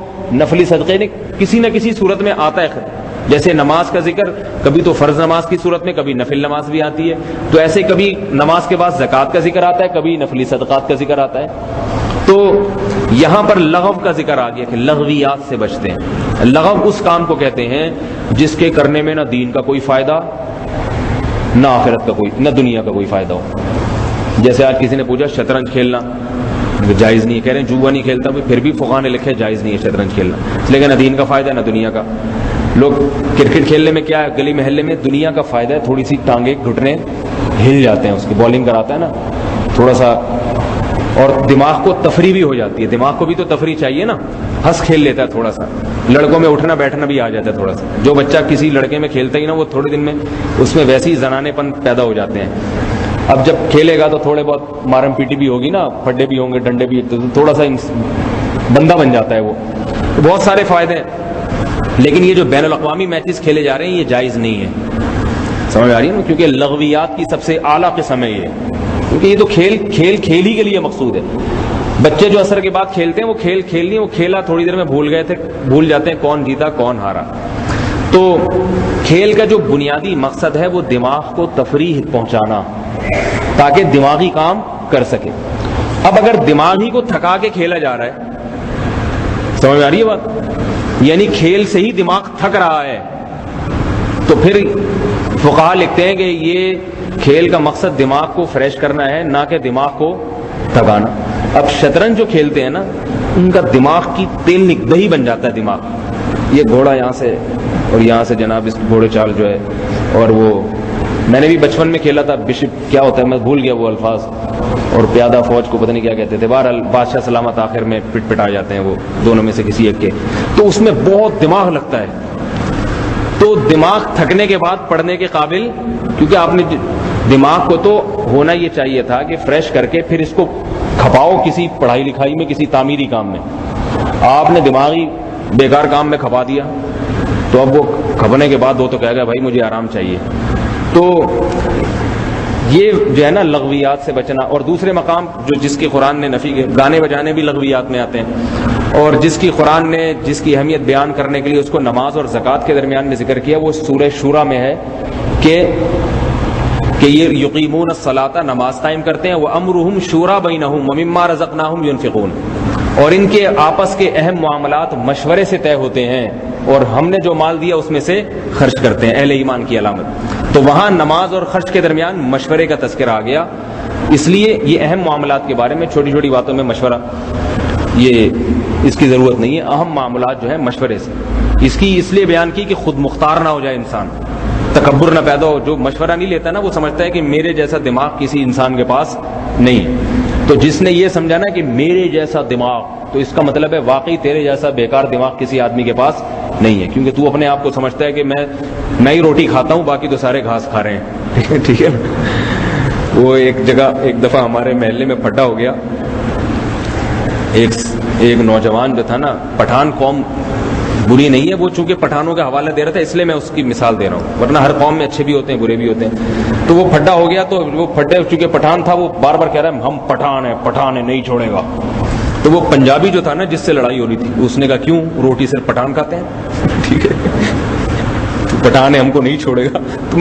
نفلی صدقے نے کسی نہ کسی صورت میں آتا ہے. جیسے نماز کا ذکر کبھی تو فرض نماز کی صورت میں, کبھی نفل نماز بھی آتی ہے. تو ایسے کبھی نماز کے بعد زکوٰۃ کا ذکر آتا ہے, کبھی نفلی صدقات کا ذکر آتا ہے. تو یہاں پر لغو کا ذکر آ گیا کہ لغویات سے بچتے ہیں. لغو اس کام کو کہتے ہیں جس کے کرنے میں نہ دین کا کوئی فائدہ, نہ آخرت کا کوئی, نہ دنیا کا کوئی فائدہ ہو. جیسے آج کسی نے پوچھا شطرنج کھیلنا جائز نہیں ہے, کہہ رہے ہیں جوا نہیں کھیلتا, پھر بھی فقہاء نے لکھے جائز نہیں ہے شطرنج کھیلنا, لیکن نہ دین کا فائدہ نہ دنیا کا. لوگ کرکٹ کھیلنے میں کیا ہے, گلی محلے میں دنیا کا فائدہ ہے, تھوڑی سی ٹانگیں گھٹنے ہل جاتے ہیں, اس کی بالنگ کراتا ہے نا تھوڑا سا, اور دماغ کو تفریح بھی ہو جاتی ہے. دماغ کو بھی تو تفریح چاہیے نا, ہنس کھیل لیتا ہے تھوڑا سا. لڑکوں میں اٹھنا بیٹھنا بھی آ جاتا ہے تھوڑا سا. جو بچہ کسی لڑکے میں کھیلتا ہی نا, وہ تھوڑے دن میں اس میں ویسے ہی زنانے پن پیدا ہو جاتے ہیں. اب جب کھیلے گا تو تھوڑے بہت مارم پیٹی بھی ہوگی نا, پھڈے بھی ہوں گے, ڈنڈے بھی, تھوڑا سا بندہ بن جاتا ہے وہ. بہت سارے فائدے ہیں. لیکن یہ جو بین الاقوامی میچز کھیلے جا رہے ہیں یہ جائز نہیں ہے. سمجھ آ رہی ہے نا, کیونکہ لغویات کی سب سے اعلیٰ قسم ہے یہ, کیونکہ یہ تو کھیل ہی کے لیے مقصود ہے. بچے جو عصر کے بعد کھیلتے ہیں وہ کھیل نہیں, وہ کھیلا تھوڑی دیر میں بھول جاتے ہیں کون جیتا کون ہارا. تو کھیل کا جو بنیادی مقصد ہے وہ دماغ کو تفریح پہنچانا تاکہ دماغی کام کر سکے. اب اگر دماغ ہی کو تھکا کے کھیلا جا رہا ہے, سمجھ آ رہی ہے بات, یعنی کھیل سے ہی دماغ تھک رہا ہے, تو پھر فقہاء لکھتے ہیں کہ یہ کھیل کا مقصد دماغ کو فریش کرنا ہے, نہ کہ دماغ کو تھکانا. اب شطرنج جو کھیلتے ہیں نا, ان کا دماغ کی تیل دہی بن جاتا ہے دماغ. یہ گھوڑا یہاں سے اور یہاں سے جناب اس گھوڑے چال جو ہے, اور وہ میں نے بھی بچپن میں کھیلا تھا. بشپ کیا ہوتا ہے میں بھول گیا وہ الفاظ, اور پیادہ فوج کو پتہ نہیں کیا کہتے تھے. بہرحال بادشاہ سلامت آخر میں پٹ آ جاتے ہیں وہ دونوں میں سے کسی ایک کے. تو اس میں بہت دماغ لگتا ہے. تو دماغ تھکنے کے بعد پڑھنے کے قابل, کیونکہ آپ نے دماغ کو تو ہونا یہ چاہیے تھا کہ فریش کر کے پھر اس کو کھپاؤ کسی پڑھائی لکھائی میں, کسی تعمیری کام میں. آپ نے دماغی بیکار کام میں کھپا دیا, تو اب وہ کھپنے کے بعد وہ تو کہے گا بھائی مجھے آرام چاہیے. تو یہ جو ہے نا لغویات سے بچنا. اور دوسرے مقام جو جس کی قرآن نے نفی کے, گانے بجانے بھی لغویات میں آتے ہیں, اور جس کی قرآن نے جس کی اہمیت بیان کرنے کے لیے اس کو نماز اور زکوٰۃ کے درمیان میں ذکر کیا, وہ سورہ شورى میں ہے کہ یہ یقیمون الصلاۃ, نماز قائم کرتے ہیں, وامرهم شورى بینہم ومما رزقناہم ينفقون, اور ان کے آپس کے اہم معاملات مشورے سے طے ہوتے ہیں، اور ہم نے جو مال دیا اس میں سے خرچ کرتے ہیں، اہل ایمان کی علامت۔ تو وہاں نماز اور خرچ کے درمیان مشورے کا تذکرہ آ گیا، اس لیے یہ اہم معاملات کے بارے میں چھوٹی چھوٹی باتوں میں مشورہ، یہ اس کی ضرورت نہیں ہے، اہم معاملات جو ہے مشورے سے۔ اس کی اس لیے بیان کی کہ خود مختار نہ ہو جائے انسان، تکبر نہ پیدا ہو۔ جو مشورہ نہیں لیتا نا وہ سمجھتا ہے کہ میرے جیسا دماغ کسی انسان کے پاس نہیں، تو جس نے یہ سمجھا نا کہ میرے جیسا دماغ، تو اس کا مطلب ہے واقعی تیرے جیسا بیکار دماغ کسی آدمی کے پاس نہیں ہے، کیونکہ تو اپنے آپ کو سمجھتا ہے کہ میں ہی روٹی کھاتا ہوں، باقی تو سارے گھاس کھا رہے ہیں۔ ٹھیک ہے نا؟ وہ ایک جگہ ایک دفعہ ہمارے محلے میں پھڈا ہو گیا، ایک نوجوان جو تھا نا، پٹھان قوم بری نہیں ہے، وہ چونکہ پٹھانوں کا حوالہ دے رہا تھا اس لیے میں اس کی مثال دے رہا ہوں، ورنہ ہر قوم میں اچھے بھی ہوتے ہیں برے بھی ہوتے ہیں۔ تو وہ پھڈا ہو گیا، تو وہ پھڈے چونکہ پٹھان تھا، وہ بار بار کہہ رہا ہے ہم پٹھان ہیں نہیں چھوڑے گا۔ تو وہ پنجابی جو تھا نا جس سے لڑائی ہو رہی تھی، اس نے کہا کیوں، روٹی صرف پٹھان کھاتے ہیں؟ ٹھیک ہے، پٹھان ہے ہم کو نہیں چھوڑے گا۔ تو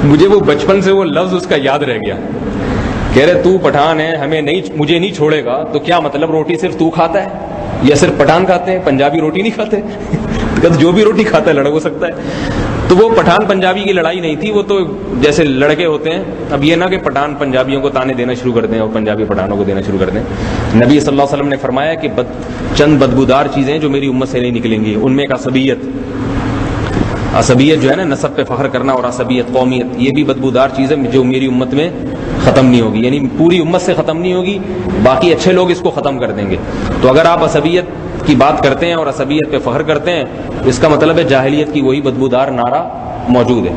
مجھے وہ بچپن سے وہ لفظ اس کا یاد رہ گیا، کہہ رہے تو پٹھان ہے مجھے نہیں چھوڑے گا، تو کیا مطلب روٹی صرف تو کھاتا ہے یا صرف پٹھان کھاتے ہیں، پنجابی روٹی نہیں کھاتے؟ جو بھی روٹی کھاتا ہے لڑک ہو سکتا ہے۔ تو وہ پٹھان پنجابی کی لڑائی نہیں تھی، وہ تو جیسے لڑکے ہوتے ہیں، اب یہ نہ کہ پٹھان پنجابیوں کو تانے دینا شروع کر دیں اور پنجابی پٹھانوں کو دینا شروع کر دیں۔ نبی صلی اللہ علیہ وسلم نے فرمایا کہ چند بدبودار چیزیں جو میری امت سے نہیں نکلیں گی، ان میں ایک عصبیت جو ہے نا، نسب پہ فخر کرنا، اور عصبیت قومیت، یہ بھی بدبودار چیز ہے جو میری امت میں ختم نہیں ہوگی، یعنی پوری امت سے ختم نہیں ہوگی، باقی اچھے لوگ اس کو ختم کر دیں گے۔ تو اگر آپ عصبیت کی بات کرتے ہیں اور عصبیت پہ فخر کرتے ہیں، اس کا مطلب ہے جاہلیت کی وہی بدبودار نعرہ موجود ہے۔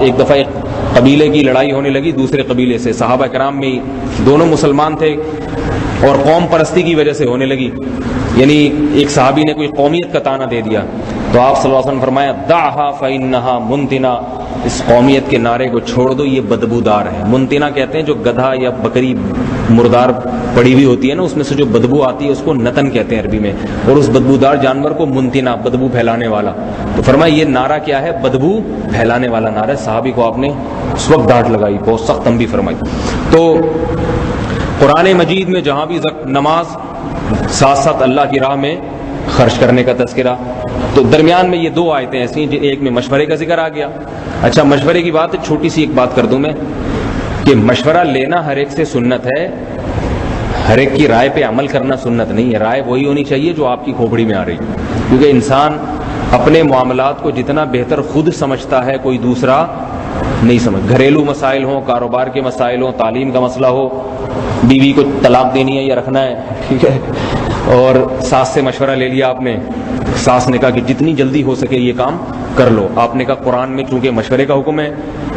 ایک دفعہ ایک قبیلے کی لڑائی ہونے لگی دوسرے قبیلے سے، صحابہ کرام میں دونوں مسلمان تھے، اور قوم پرستی کی وجہ سے ہونے لگی، یعنی ایک صحابی نے کوئی قومیت کا تانا دے دیا، تو آپ صلی اللہ علیہ وسلم فرمایا دعھا فإنھا منتنا، اس قومیت کے نعرے کو چھوڑ دو، یہ بدبودار ہے۔ منتنا کہتے ہیں جو گدھا یا بکری مردار پڑی ہوئی ہوتی ہے نا، اس میں سے جو بدبو آتی ہے اس کو نتن کہتے ہیں عربی میں، اور اس بدبودار جانور کو منتنا، بدبو پھیلانے والا۔ تو فرمایا یہ نعرہ کیا ہے، بدبو پھیلانے والا نعرہ ہے۔ صحابی کو آپ نے اس وقت ڈانٹ لگائی، بہت سخت تنبیہ فرمائی۔ تو قرآن مجید میں جہاں بھی نماز، ساتھ ساتھ اللہ کی راہ میں خرچ کرنے کا تذکرہ، تو درمیان میں یہ دو آیتیں ایسی ہیں، ایک میں مشورے کا ذکر آ گیا۔ اچھا مشورے کی بات ہے، چھوٹی سی ایک بات کر دوں میں کہ مشورہ لینا ہر ایک سے سنت ہے، ہر ایک کی رائے پہ عمل کرنا سنت نہیں ہے۔ رائے وہی ہونی چاہیے جو آپ کی کھوپڑی میں آ رہی ہے، کیونکہ انسان اپنے معاملات کو جتنا بہتر خود سمجھتا ہے کوئی دوسرا نہیں سمجھ۔ گھریلو مسائل ہوں، کاروبار کے مسائل ہوں، تعلیم کا مسئلہ ہو، بیوی کو طلاق دینی ہے یا رکھنا ہے، ٹھیک ہے، اور ساس سے مشورہ لے لیا آپ نے، ساس نے کہا کہ جتنی جلدی ہو سکے یہ کام کر لو، آپ نے کہا قرآن میں چونکہ مشورے کا حکم ہے،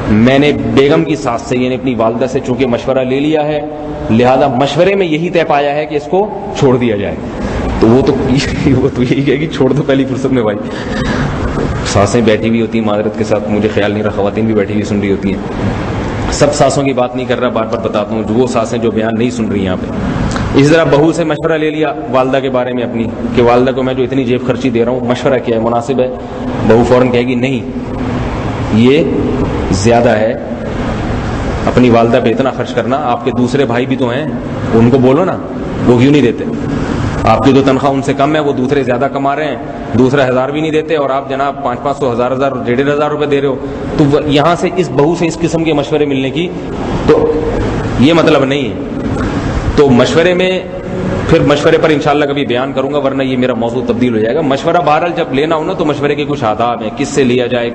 میں نے بیگم کی ساس سے یعنی اپنی والدہ سے چونکہ مشورہ لے لیا ہے، لہذا مشورے میں یہی طے پایا ہے کہ اس کو چھوڑ دیا جائے، تو وہ تو یہی کہے کہ چھوڑ دو پہلی فرصت میں بھائی۔ ساسیں بیٹھی ہوئی ہوتی ہیں معذرت کے ساتھ، مجھے خیال نہیں رہا خواتین بھی بیٹھی ہوئی سن رہی ہوتی ہیں، سب ساسوں کی بات نہیں کر رہا، بار بار بتاتا ہوں، وہ ساسیں جو بیان نہیں سن رہی یہاں پہ۔ اسی طرح بہو سے مشورہ لے لیا والدہ کے بارے میں اپنی، کہ والدہ کو میں جو اتنی جیب خرچی دے رہا ہوں مشورہ کیا ہے، مناسب ہے؟ بہو فوراً کہے گی نہیں یہ زیادہ ہے، اپنی والدہ پہ اتنا خرچ کرنا، آپ کے دوسرے بھائی بھی تو ہیں، ان کو بولو نا، وہ کیوں نہیں دیتے؟ آپ کی جو تنخواہ ان سے کم ہے وہ دوسرے زیادہ کما رہے ہیں، دوسرا 1000 بھی نہیں دیتے، اور آپ جناب 500 1000 1500 روپے دے رہے ہو، تو یہاں سے اس بہو سے اس قسم کے مشورے ملنے کی تو یہ مطلب نہیں ہے۔ تو مشورے میں پھر مشورے پر انشاءاللہ کبھی بیان کروں گا، ورنہ یہ میرا موضوع تبدیل ہو جائے گا۔ مشورہ بہرحال جب لینا ہو نا تو مشورے کے کچھ آداب ہیں، کس سے لیا جائے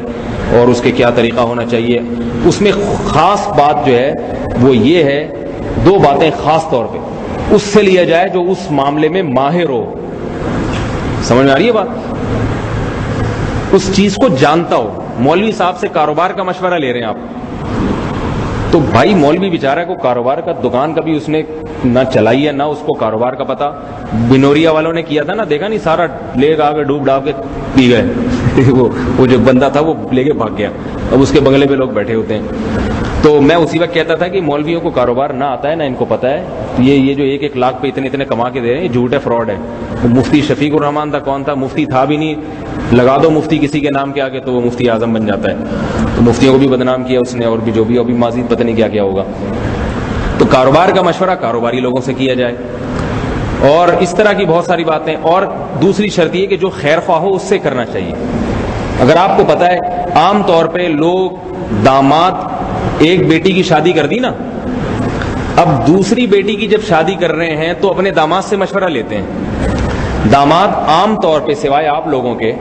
اور اس کے کیا طریقہ ہونا چاہیے۔ اس میں خاص بات جو ہے وہ یہ ہے، دو باتیں خاص طور پہ، اس سے لیا جائے جو اس معاملے میں ماہر ہو، سمجھ میں آ رہی ہے بات، اس چیز کو جانتا ہو۔ مولوی صاحب سے کاروبار کا مشورہ لے رہے ہیں آپ، تو بھائی مولوی بیچارہ کو کاروبار کا دکان کبھی اس نے نہ چلائی ہے، نہ اس کو کاروبار کا پتا۔ بنوریا والوں نے کیا تھا نا، دیکھا نہیں، سارا لے گا کے ڈوب ڈاب کے پی گئے وہ جو بندہ تھا وہ لے کے بھاگ گیا، اب اس کے بنگلے پہ لوگ بیٹھے ہوتے ہیں۔ تو میں اسی وقت کہتا تھا کہ مولویوں کو کاروبار نہ آتا ہے، نہ ان کو پتا ہے، یہ جو 1-1 لاکھ پہ اتنے کما کے دے رہے ہیں، یہ جھوٹ ہے، فراڈ ہے۔ مفتی شفیق الرحمان تھا، کون تھا؟ مفتی تھا بھی نہیں، لگا دو مفتی کسی کے نام کے آگے تو وہ مفتی اعظم بن جاتا ہے۔ تو مفتیوں کو بھی بدنام کیا اس نے، اور بھی جو بھی ابھی مزید پتہ نہیں کیا کیا ہوگا۔ تو کاروبار کا مشورہ کاروباری لوگوں سے کیا جائے، اور اس طرح کی بہت ساری باتیں. اور دوسری شرط یہ کہ جو خیر خواہ ہو اس سے کرنا چاہیے. اگر آپ کو پتہ ہے عام طور پہ لوگ داماد ایک بیٹی کی شادی کر دی نا, اب دوسری بیٹی کی جب شادی کر رہے ہیں تو اپنے داماد سے مشورہ لیتے ہیں. داماد عام طور پہ سوائے آپ لوگوں کے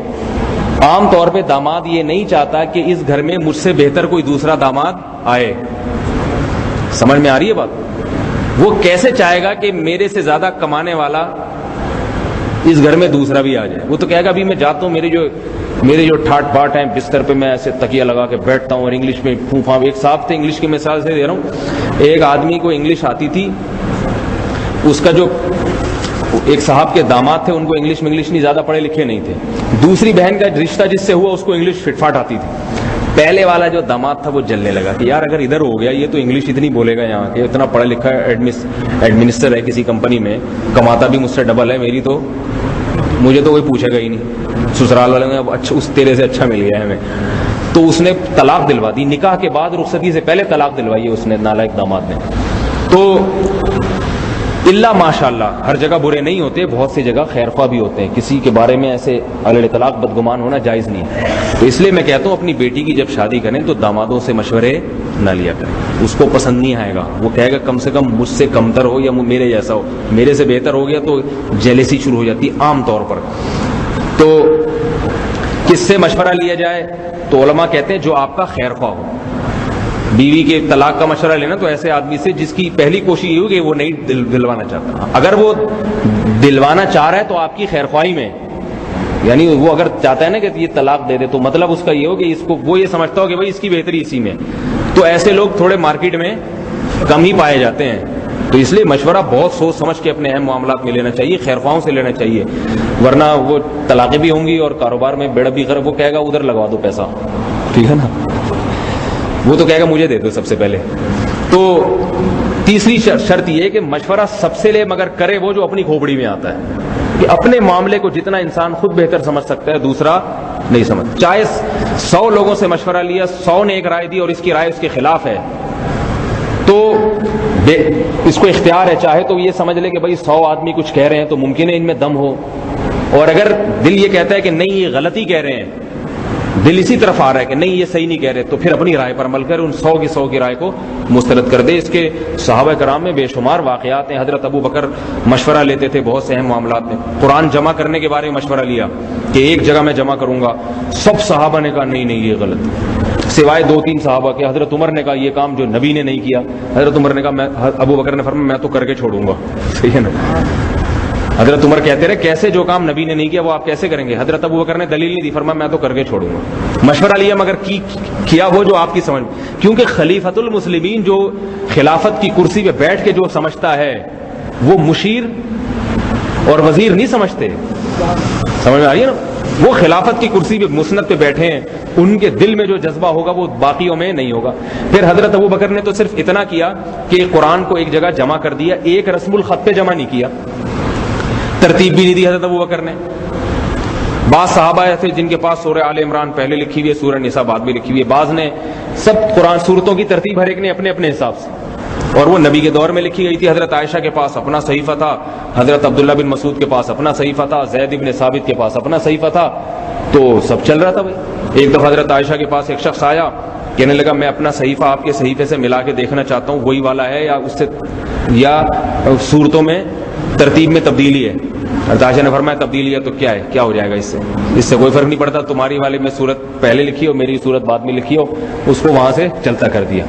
عام طور پہ داماد یہ نہیں چاہتا کہ اس گھر میں مجھ سے بہتر کوئی دوسرا داماد آئے. سمجھ میں آ رہی ہے بات؟ وہ کیسے چاہے گا کہ میرے سے زیادہ کمانے والا اس گھر میں دوسرا بھی آ جائے؟ وہ تو کہے گا ابھی میں جاتا ہوں, میرے جو ٹھاٹ باٹ ہیں بستر پہ میں ایسے تکیہ لگا کے بیٹھتا ہوں اور انگلش میں پھونفا. ایک صاحب تھے, انگلش کی مثال سے دے رہا ہوں, ایک آدمی کو انگلش آتی تھی, اس کا جو ایک صاحب کے داماد تھے ان کو انگلش نہیں زیادہ پڑھے لکھے نہیں تھے. دوسری بہن کا رشتہ جس سے ہوا اس کو انگلش فٹ فاٹ آتی تھی. پہلے والا جو داماد تھا وہ جلنے لگا کہ یار اگر ادھر ہو گیا, یہ تو انگلش اتنی بولے گا, یہاں کہ اتنا پڑھا لکھا ایڈمنسٹر ہے کسی کمپنی میں, کماتا بھی مجھ سے ڈبل ہے, مجھے تو کوئی پوچھے گا ہی نہیں, سسرال والے نے اچھا اس تیرے سے اچھا مل گیا ہے ہمیں. تو اس نے طلاق دلوا دی, نکاح کے بعد رخصتی سے پہلے طلاق دلوائی ہے اس نے, نالائق داماد نے. تو اللہ ماشاء اللہ ہر جگہ برے نہیں ہوتے, بہت سی جگہ خیر خواہ بھی ہوتے ہیں. کسی کے بارے میں ایسے علی اطلاق بدگمان ہونا جائز نہیں ہے. تو اس لیے میں کہتا ہوں اپنی بیٹی کی جب شادی کریں تو دامادوں سے مشورے نہ لیا کریں. اس کو پسند نہیں آئے گا, وہ کہے گا کم سے کم مجھ سے کمتر ہو یا میرے جیسا ہو. میرے سے بہتر ہو گیا تو جیلسی شروع ہو جاتی عام طور پر. تو کس سے مشورہ لیا جائے؟ تو علماء کہتے ہیں جو آپ کا خیر خواہ ہو. بیوی کے طلاق کا مشورہ لینا تو ایسے آدمی سے جس کی پہلی کوشش یہ ہو کہ وہ نہیں دلوانا چاہتا. اگر وہ دلوانا چاہ رہا ہے تو آپ کی خیر خواہی میں, یعنی وہ اگر چاہتا ہے نا کہ یہ طلاق دے دے تو مطلب اس کا یہ ہو کہ اس کو وہ یہ سمجھتا ہو کہ بھائی اس کی بہتری اسی میں. تو ایسے لوگ تھوڑے مارکیٹ میں کم ہی پائے جاتے ہیں. تو اس لیے مشورہ بہت سوچ سمجھ کے اپنے اہم معاملات میں لینا چاہیے, خیر خواہوں سے لینا چاہیے, ورنہ وہ طلاقیں بھی ہوں گی اور کاروبار میں بیڑا بھی وہ کہے گا ادھر لگوا دو پیسہ, ٹھیک ہے نا, وہ تو کہے گا مجھے دے دو سب سے پہلے. تو تیسری شرط یہ ہے کہ مشورہ سب سے لے مگر کرے وہ جو اپنی کھوپڑی میں آتا ہے, کہ اپنے معاملے کو جتنا انسان خود بہتر سمجھ سکتا ہے دوسرا نہیں سمجھ. چاہے 100 لوگوں سے مشورہ لیا, 100 نے ایک رائے دی اور اس کی رائے اس کے خلاف ہے, تو اس کو اختیار ہے, چاہے تو یہ سمجھ لے کہ بھائی 100 آدمی کچھ کہہ رہے ہیں تو ممکن ہے ان میں دم ہو, اور اگر دل یہ کہتا ہے کہ نہیں یہ غلطی کہہ رہے ہیں, دل اسی طرف آ رہا ہے کہ نہیں یہ صحیح نہیں کہہ رہے, تو پھر اپنی رائے پر عمل کر ان 100 کی رائے کو مسترد کر دے. اس کے صحابہ کرام میں بے شمار واقعات ہیں. حضرت ابو بکر مشورہ لیتے تھے بہت سے اہم معاملات میں. قرآن جمع کرنے کے بارے میں مشورہ لیا کہ ایک جگہ میں جمع کروں گا, سب صحابہ نے کہا نہیں یہ غلط, سوائے 2-3 صحابہ کے. حضرت عمر نے کہا یہ کام جو نبی نے نہیں کیا. حضرت عمر نے کہا ابو بکر نے فرمایا میں تو کر کے چھوڑوں گا, صحیح ہے نا. حضرت عمر کہتے رہے کیسے جو کام نبی نے نہیں کیا وہ آپ کیسے کریں گے؟ حضرت ابو بکر نے دلیل نہیں دی, فرمایا میں تو کر کے چھوڑوں گا. مشورہ لیا مگر کیا وہ جو آپ کی سمجھ, کیونکہ خلیفۃ المسلمین جو خلافت کی کرسی پہ بیٹھ کے جو سمجھتا ہے وہ مشیر اور وزیر نہیں سمجھتے. سمجھ میں آ رہی ہے نا, وہ خلافت کی کرسی پہ مسند پہ بیٹھے ہیں, ان کے دل میں جو جذبہ ہوگا وہ باقیوں میں نہیں ہوگا. پھر حضرت ابو بکر نے تو صرف اتنا کیا کہ قرآن کو ایک جگہ جمع کر دیا, ایک رسم الخط پہ جمع نہیں کیا, ترتیب بھی نہیں دی حضرت ابو بکر نے. بعض صحابہ ایسے جن کے پاس سورہ آل عمران پہلے لکھی ہوئی ہے, سورہ نساء بعد میں لکھی ہوئی ہے, بعض نے سب قرآن صورتوں کی ترتیب ہر ایک نے اپنے اپنے حساب سے, اور وہ نبی کے دور میں لکھی گئی تھی. حضرت عائشہ کے پاس اپنا صحیفہ تھا, حضرت عبداللہ بن مسعود کے پاس اپنا صحیفہ تھا, زید بن ثابت کے پاس اپنا صحیفہ تھا, تو سب چل رہا تھا بھائی. ایک دفعہ حضرت عائشہ کے پاس ایک شخص آیا, کہنے لگا میں اپنا صحیفہ آپ کے صحیفے سے ملا کے دیکھنا چاہتا ہوں وہی والا ہے یا اس سے یا صورتوں میں ترتیب میں تبدیلی ہے. حضرت عائشہ نے فرمایا تبدیلی ہے تو کیا ہے, کیا ہو جائے گا, اس سے کوئی فرق نہیں پڑتا, تمہاری والے میں صورت پہلے لکھی ہو میری صورت بعد میں لکھی ہو, اس کو وہاں سے چلتا کر دیا.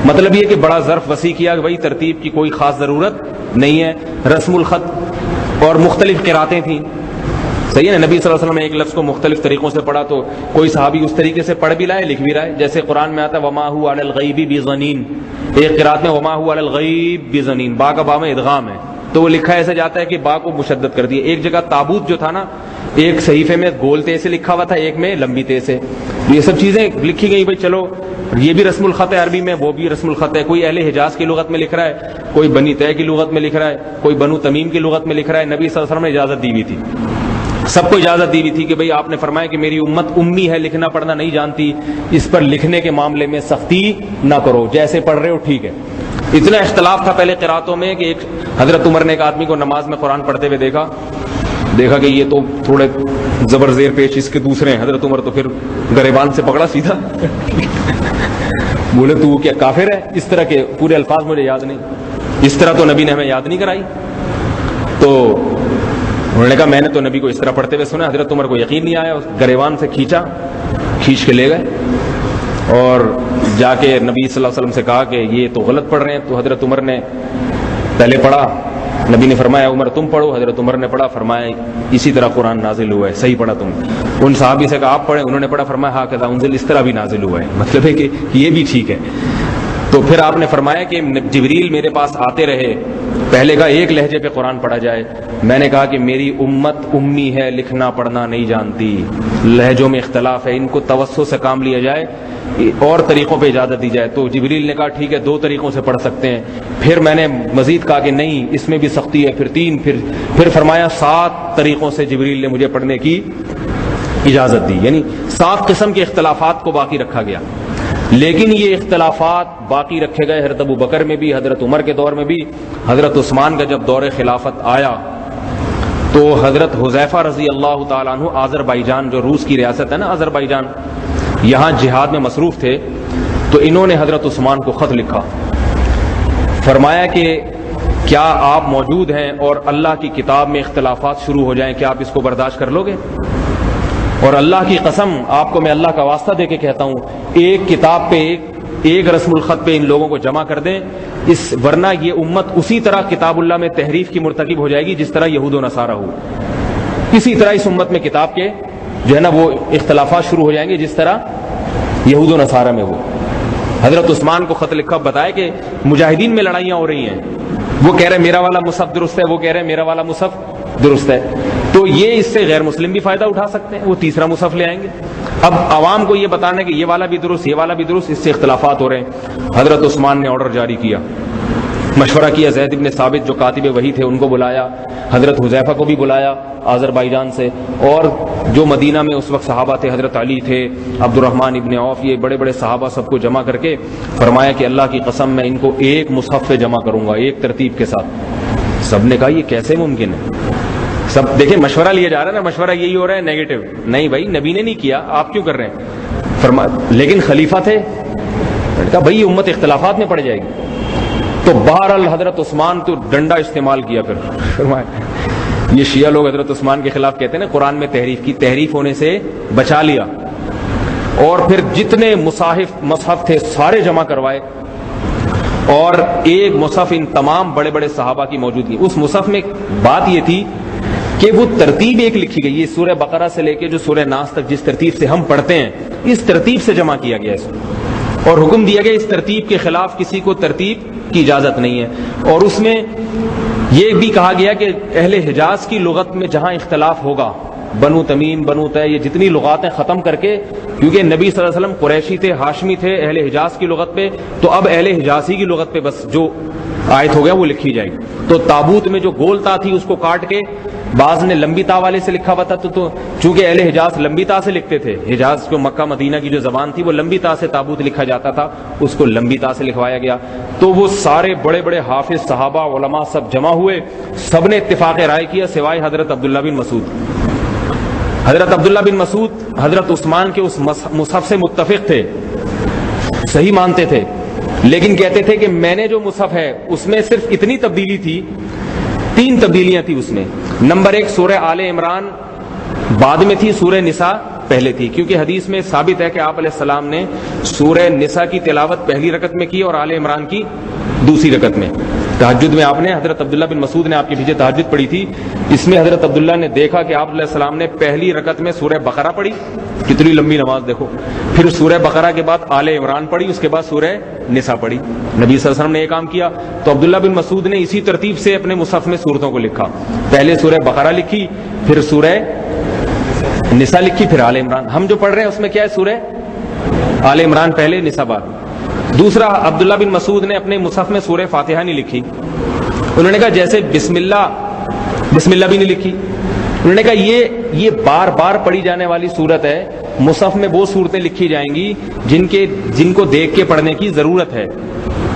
مطلب یہ کہ بڑا ظرف وسیع کیا کہ بھائی ترتیب کی کوئی خاص ضرورت نہیں ہے. رسم الخط اور مختلف قراتیں تھیں, صحیح ہے نا. نبی صلی اللہ علیہ وسلم نے ایک لفظ کو مختلف طریقوں سے پڑھا تو کوئی صحابی اس طریقے سے پڑھ بھی رہا ہے لکھ بھی رہا ہے. جیسے قرآن میں آتا ہے وما هو علی الغیب بظنین, ایک قرات میں وما هو علی الغیب بظنین, با کا با میں ادغام ہے تو وہ لکھا ایسے جاتا ہے کہ با کو مشدد کر دیا. ایک جگہ تابوت جو تھا نا, ایک صحیفے میں گول تے سے لکھا ہوا تھا, ایک میں لمبی تے سے. یہ سب چیزیں لکھی گئی, بھائی چلو یہ بھی رسم الخط ہے عربی میں, وہ بھی رسم الخط ہے. کوئی اہل حجاز کی لغت میں لکھ رہا ہے, کوئی بنی طے کی لغت میں لکھ رہا ہے, کوئی بنو تمیم کی لغت میں لکھ رہا ہے. نبی صلی اللہ علیہ وسلم نے اجازت دی ہوئی تھی, سب کو اجازت دی ہوئی تھی کہ بھئی آپ نے فرمایا کہ میری امت امی ہے, لکھنا پڑھنا نہیں جانتی, اس پر لکھنے کے معاملے میں سختی نہ کرو, جیسے پڑھ رہے ہو ٹھیک ہے. اتنا اختلاف تھا پہلے قراتوں میں کہ ایک حضرت عمر نے ایک آدمی کو نماز میں قرآن پڑھتے ہوئے دیکھا کہ یہ تو تھوڑے زبر زیر پیش اس کے دوسرے ہیں. حضرت عمر تو پھر گریبان سے پکڑا سیدھا بولے تو کیا کافر ہے؟ اس طرح کے پورے الفاظ مجھے یاد نہیں, اس طرح تو نبی نے ہمیں یاد نہیں کرائی. تو انہوں نے کہا میں نے تو نبی کو اس طرح پڑھتے ہوئے سنا. حضرت عمر کو یقین نہیں آیا, گریبان سے کھینچ کے لے گئے اور جا کے نبی صلی اللہ علیہ وسلم سے کہا کہ یہ تو غلط پڑھ رہے ہیں. تو حضرت عمر نے پہلے پڑھا, نبی نے فرمایا عمر تم پڑھو. حضرت عمر نے پڑھا, فرمایا اسی طرح قرآن نازل ہوا ہے, صحیح پڑھا تم. ان صحابی سے کہا آپ پڑھیں, انہوں نے پڑھا, فرمایا ہاں کذا انزل, اس طرح بھی نازل ہوا ہے, مطلب ہے کہ یہ بھی ٹھیک ہے. تو پھر آپ نے فرمایا کہ جبریل میرے پاس آتے رہے, پہلے کا ایک لہجے پہ قرآن پڑھا جائے. میں نے کہا کہ میری امت امی ہے, لکھنا پڑھنا نہیں جانتی, لہجوں میں اختلاف ہے, ان کو توسع سے کام لیا جائے اور طریقوں پہ اجازت دی جائے. تو جبریل نے کہا ٹھیک ہے 2 طریقوں سے پڑھ سکتے ہیں. پھر میں نے مزید کہا کہ نہیں اس میں بھی سختی ہے, پھر 3, پھر فرمایا 7 طریقوں سے جبریل نے مجھے پڑھنے کی اجازت دی. یعنی 7 قسم کے اختلافات کو باقی رکھا گیا. لیکن یہ اختلافات باقی رکھے گئے حضرت ابو بکر میں بھی, حضرت عمر کے دور میں بھی. حضرت عثمان کا جب دور خلافت آیا تو حضرت حذیفہ رضی اللہ تعالیٰ عنہ آذربائیجان, جو روس کی ریاست ہے نا آذربائیجان, یہاں جہاد میں مصروف تھے. تو انہوں نے حضرت عثمان کو خط لکھا, فرمایا کہ کیا آپ موجود ہیں اور اللہ کی کتاب میں اختلافات شروع ہو جائیں, کیا آپ اس کو برداشت کر لو گے؟ اور اللہ کی قسم آپ کو میں اللہ کا واسطہ دے کے کہتا ہوں, ایک کتاب پہ ایک رسم الخط پہ ان لوگوں کو جمع کر دیں, ورنہ یہ امت اسی طرح کتاب اللہ میں تحریف کی مرتکب ہو جائے گی جس طرح یہود و نصارہ ہو. اسی طرح اس امت میں کتاب کے جو ہے نا وہ اختلافات شروع ہو جائیں گے جس طرح یہود و نصارہ میں ہو. حضرت عثمان کو خط لکھا, بتایا کہ مجاہدین میں لڑائیاں ہو رہی ہیں, وہ کہہ رہے میرا والا مصحف درست ہے, وہ کہہ رہے میرا والا مصحف درست ہے. تو یہ اس سے غیر مسلم بھی فائدہ اٹھا سکتے ہیں, وہ تیسرا مصحف لے آئیں گے. اب عوام کو یہ بتانا کہ یہ والا بھی درست, یہ والا بھی درست, اس سے اختلافات ہو رہے ہیں. حضرت عثمان نے آرڈر جاری کیا, مشورہ کیا, زید بن ثابت جو کاتب وحی تھے ان کو بلایا, حضرت حذیفہ کو بھی بلایا آذربائیجان سے, اور جو مدینہ میں اس وقت صحابہ تھے, حضرت علی تھے, عبد الرحمن ابن عوف, یہ بڑے بڑے صحابہ, سب کو جمع کر کے فرمایا کہ اللہ کی قسم میں ان کو ایک مصحف پہ جمع کروں گا, ایک ترتیب کے ساتھ. سب نے کہا یہ کیسے ممکن ہے؟ سب دیکھیں مشورہ لیا جا رہا ہے نا, مشورہ یہی ہو رہا ہے نیگیٹو, نہیں بھائی نبی نے نہیں کیا, آپ کیوں کر رہے ہیں؟ لیکن خلیفہ تھے, کہا بھائی امت اختلافات میں پڑ جائے گی. تو بہرحال حضرت عثمان تو ڈنڈا استعمال کیا. پھر یہ شیعہ لوگ حضرت عثمان کے خلاف کہتے ہیں نا قرآن میں تحریف کی, تحریف ہونے سے بچا لیا, اور پھر جتنے مصحف تھے سارے جمع کروائے, اور ایک مصحف ان تمام بڑے بڑے صحابہ کی موجودگی. اس مصحف میں بات یہ تھی کہ وہ ترتیب ایک لکھی گئی, یہ سورہ بقرہ سے لے کے جو سورہ ناس تک جس ترتیب سے ہم پڑھتے ہیں اس ترتیب سے جمع کیا گیا اس کو, اور حکم دیا گیا اس ترتیب کے خلاف کسی کو ترتیب کی اجازت نہیں ہے. اور اس میں یہ بھی کہا گیا کہ اہل حجاز کی لغت میں جہاں اختلاف ہوگا, بنو تمیم, بنو تے, یہ جتنی لغاتیں ختم کر کے, کیونکہ نبی صلی اللہ علیہ وسلم قریشی تھے, ہاشمی تھے, اہل حجاز کی لغت پہ, تو اب اہل حجازی کی لغت پہ بس جو آیت ہو گیا وہ لکھی جائے گی. تو تابوت میں جو گول تا تھی اس کو کاٹ کے بعض نے لمبی تا والے سے لکھا ہوا تھا, تو چونکہ اہل حجاز لمبی تا سے لکھتے تھے, حجاز جو مکہ مدینہ کی جو زبان تھی وہ لمبی تا سے تابوت لکھا جاتا تھا, اس کو لمبی تا سے لکھوایا گیا. تو وہ سارے بڑے بڑے حافظ, صحابہ, علماء سب جمع ہوئے, سب نے اتفاق رائے کیا سوائے حضرت عبداللہ بن مسعود. حضرت عبداللہ بن مسعود حضرت عثمان کے اس مصحف سے متفق تھے, صحیح مانتے تھے, لیکن کہتے تھے کہ میں نے جو مصحف ہے اس میں صرف اتنی تبدیلی تھی, 3 تبدیلیاں تھی اس میں. نمبر 1 سورہ آل عمران بعد میں تھی, سورہ نساء پہلے تھی, کیونکہ حدیث میں ثابت ہے کہ آپ علیہ السلام نے سورہ نساء کی تلاوت پہلی رکعت میں کی اور آل عمران کی دوسری رکعت میں. تہجد میں آپ نے, حضرت عبداللہ بن مسعود نے آپ کے پیچھے تہجد پڑھی تھی, اس میں حضرت عبداللہ نے دیکھا کہ آپ علیہ السلام نے پہلی رکعت میں سورہ بقرہ پڑھی, کتنی لمبی نماز دیکھو, پھر سورہ بقرہ کے بعد آل عمران پڑھی, اس کے بعد سورہ نساء پڑھی. نبی صلی اللہ علیہ وسلم نے یہ کام کیا, تو عبداللہ بن مسعود نے اسی ترتیب سے اپنے مصحف میں سورتوں کو لکھا, پہلے سورہ بقرہ لکھی, پھر سورہ نساء لکھی, پھر آل عمران. ہم جو پڑھ رہے ہیں اس میں کیا ہے, سورہ آل عمران پہلے, نساء بعد. دوسرا, عبداللہ بن مسعود نے اپنے مصحف میں سورہ فاتحہ نہیں لکھی, انہوں نے کہا جیسے بسم اللہ بھی نہیں لکھی. انہوں نے کہا یہ بار بار پڑھی جانے والی صورت ہے, مصحف میں وہ صورتیں لکھی جائیں گی جن کو دیکھ کے پڑھنے کی ضرورت ہے.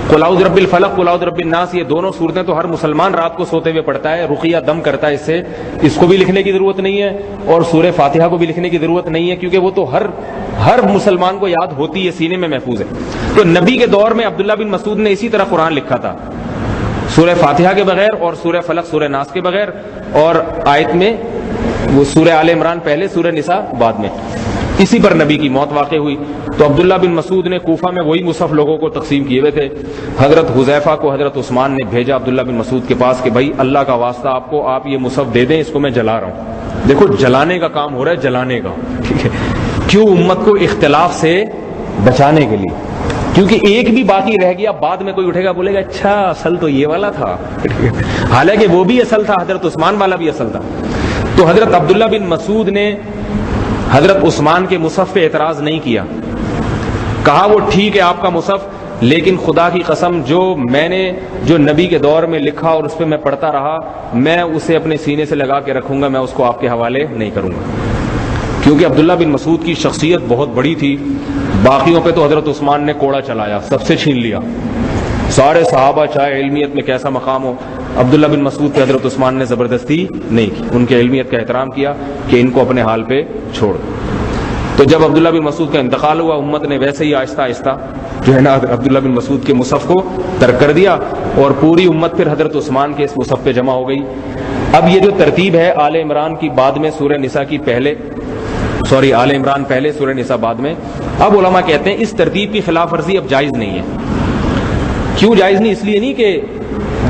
قل اعوذ برب الفلق قل اعوذ برب الناس، یہ دونوں صورتیں تو ہر مسلمان رات کو سوتے ہوئے پڑھتا ہے، رقیہ دم کرتا ہے اس سے، اس کو بھی لکھنے کی ضرورت نہیں ہے، اور سورہ فاتحہ کو بھی لکھنے کی ضرورت نہیں ہے، کیونکہ وہ تو ہر مسلمان کو یاد ہوتی ہے، سینے میں محفوظ ہے۔ تو نبی کے دور میں عبداللہ بن مسعود نے اسی طرح قرآن لکھا تھا، سورہ فاتحہ کے بغیر اور سورہ فلق سورہ ناس کے بغیر، اور آیت میں وہ سورہ آل عمران پہلے سورہ نساء بعد میں۔ اسی پر نبی کی موت واقع ہوئی تو عبداللہ بن مسعود نے کوفہ میں وہی مصحف لوگوں کو تقسیم کیے ہوئے تھے۔ حضرت حذیفہ کو حضرت عثمان نے بھیجا عبداللہ بن مسعود کے پاس کہ بھائی اللہ کا واسطہ آپ یہ مصحف دے دیں، اس کو میں جلا رہا ہوں۔ دیکھو جلانے کا کام ہو رہا ہے، جلانے کا، ٹھیک ہے، کیوں؟ امت کو اختلاف سے بچانے کے لیے، کیونکہ ایک بھی باقی رہ گیا بعد میں کوئی اٹھے گا بولے گا اچھا اصل تو یہ والا تھا، حالانکہ وہ بھی اصل تھا، حضرت عثمان والا بھی اصل تھا۔ تو حضرت عبداللہ بن مسعود نے حضرت عثمان کے مصحف پہ اعتراض نہیں کیا، کہا وہ ٹھیک ہے آپ کا مصحف، لیکن خدا کی قسم میں نے جو نبی کے دور میں لکھا اور اس پہ میں پڑھتا رہا، میں اسے اپنے سینے سے لگا کے رکھوں گا، میں اس کو آپ کے حوالے نہیں کروں گا، کیونکہ عبداللہ بن مسعود کی شخصیت بہت بڑی تھی۔ باقیوں پہ تو حضرت عثمان نے کوڑا چلایا، سب سے چھین لیا، سارے صحابہ چاہے علمیت میں کیسا مقام ہو، عبداللہ بن مسعود پہ حضرت عثمان نے زبردستی نہیں کی، ان کے علمیت کا احترام کیا کہ ان کو اپنے حال پہ چھوڑ۔ تو جب عبداللہ بن مسعود کا انتقال ہوا، امت نے ویسے ہی آہستہ آہستہ جو ہے نا عبداللہ بن مسعود کے مصحف کو ترک کر دیا، اور پوری امت پھر حضرت عثمان کے اس مصحف پہ جمع ہو گئی۔ اب یہ جو ترتیب ہے آل عمران کی بعد میں سورہ نساء کی آل عمران پہلے سورہ نساء بعد میں، اب علماء کہتے ہیں اس ترتیب کی خلاف ورزی اب جائز نہیں ہے۔ کیوں جائز نہیں؟ اس لیے نہیں کہ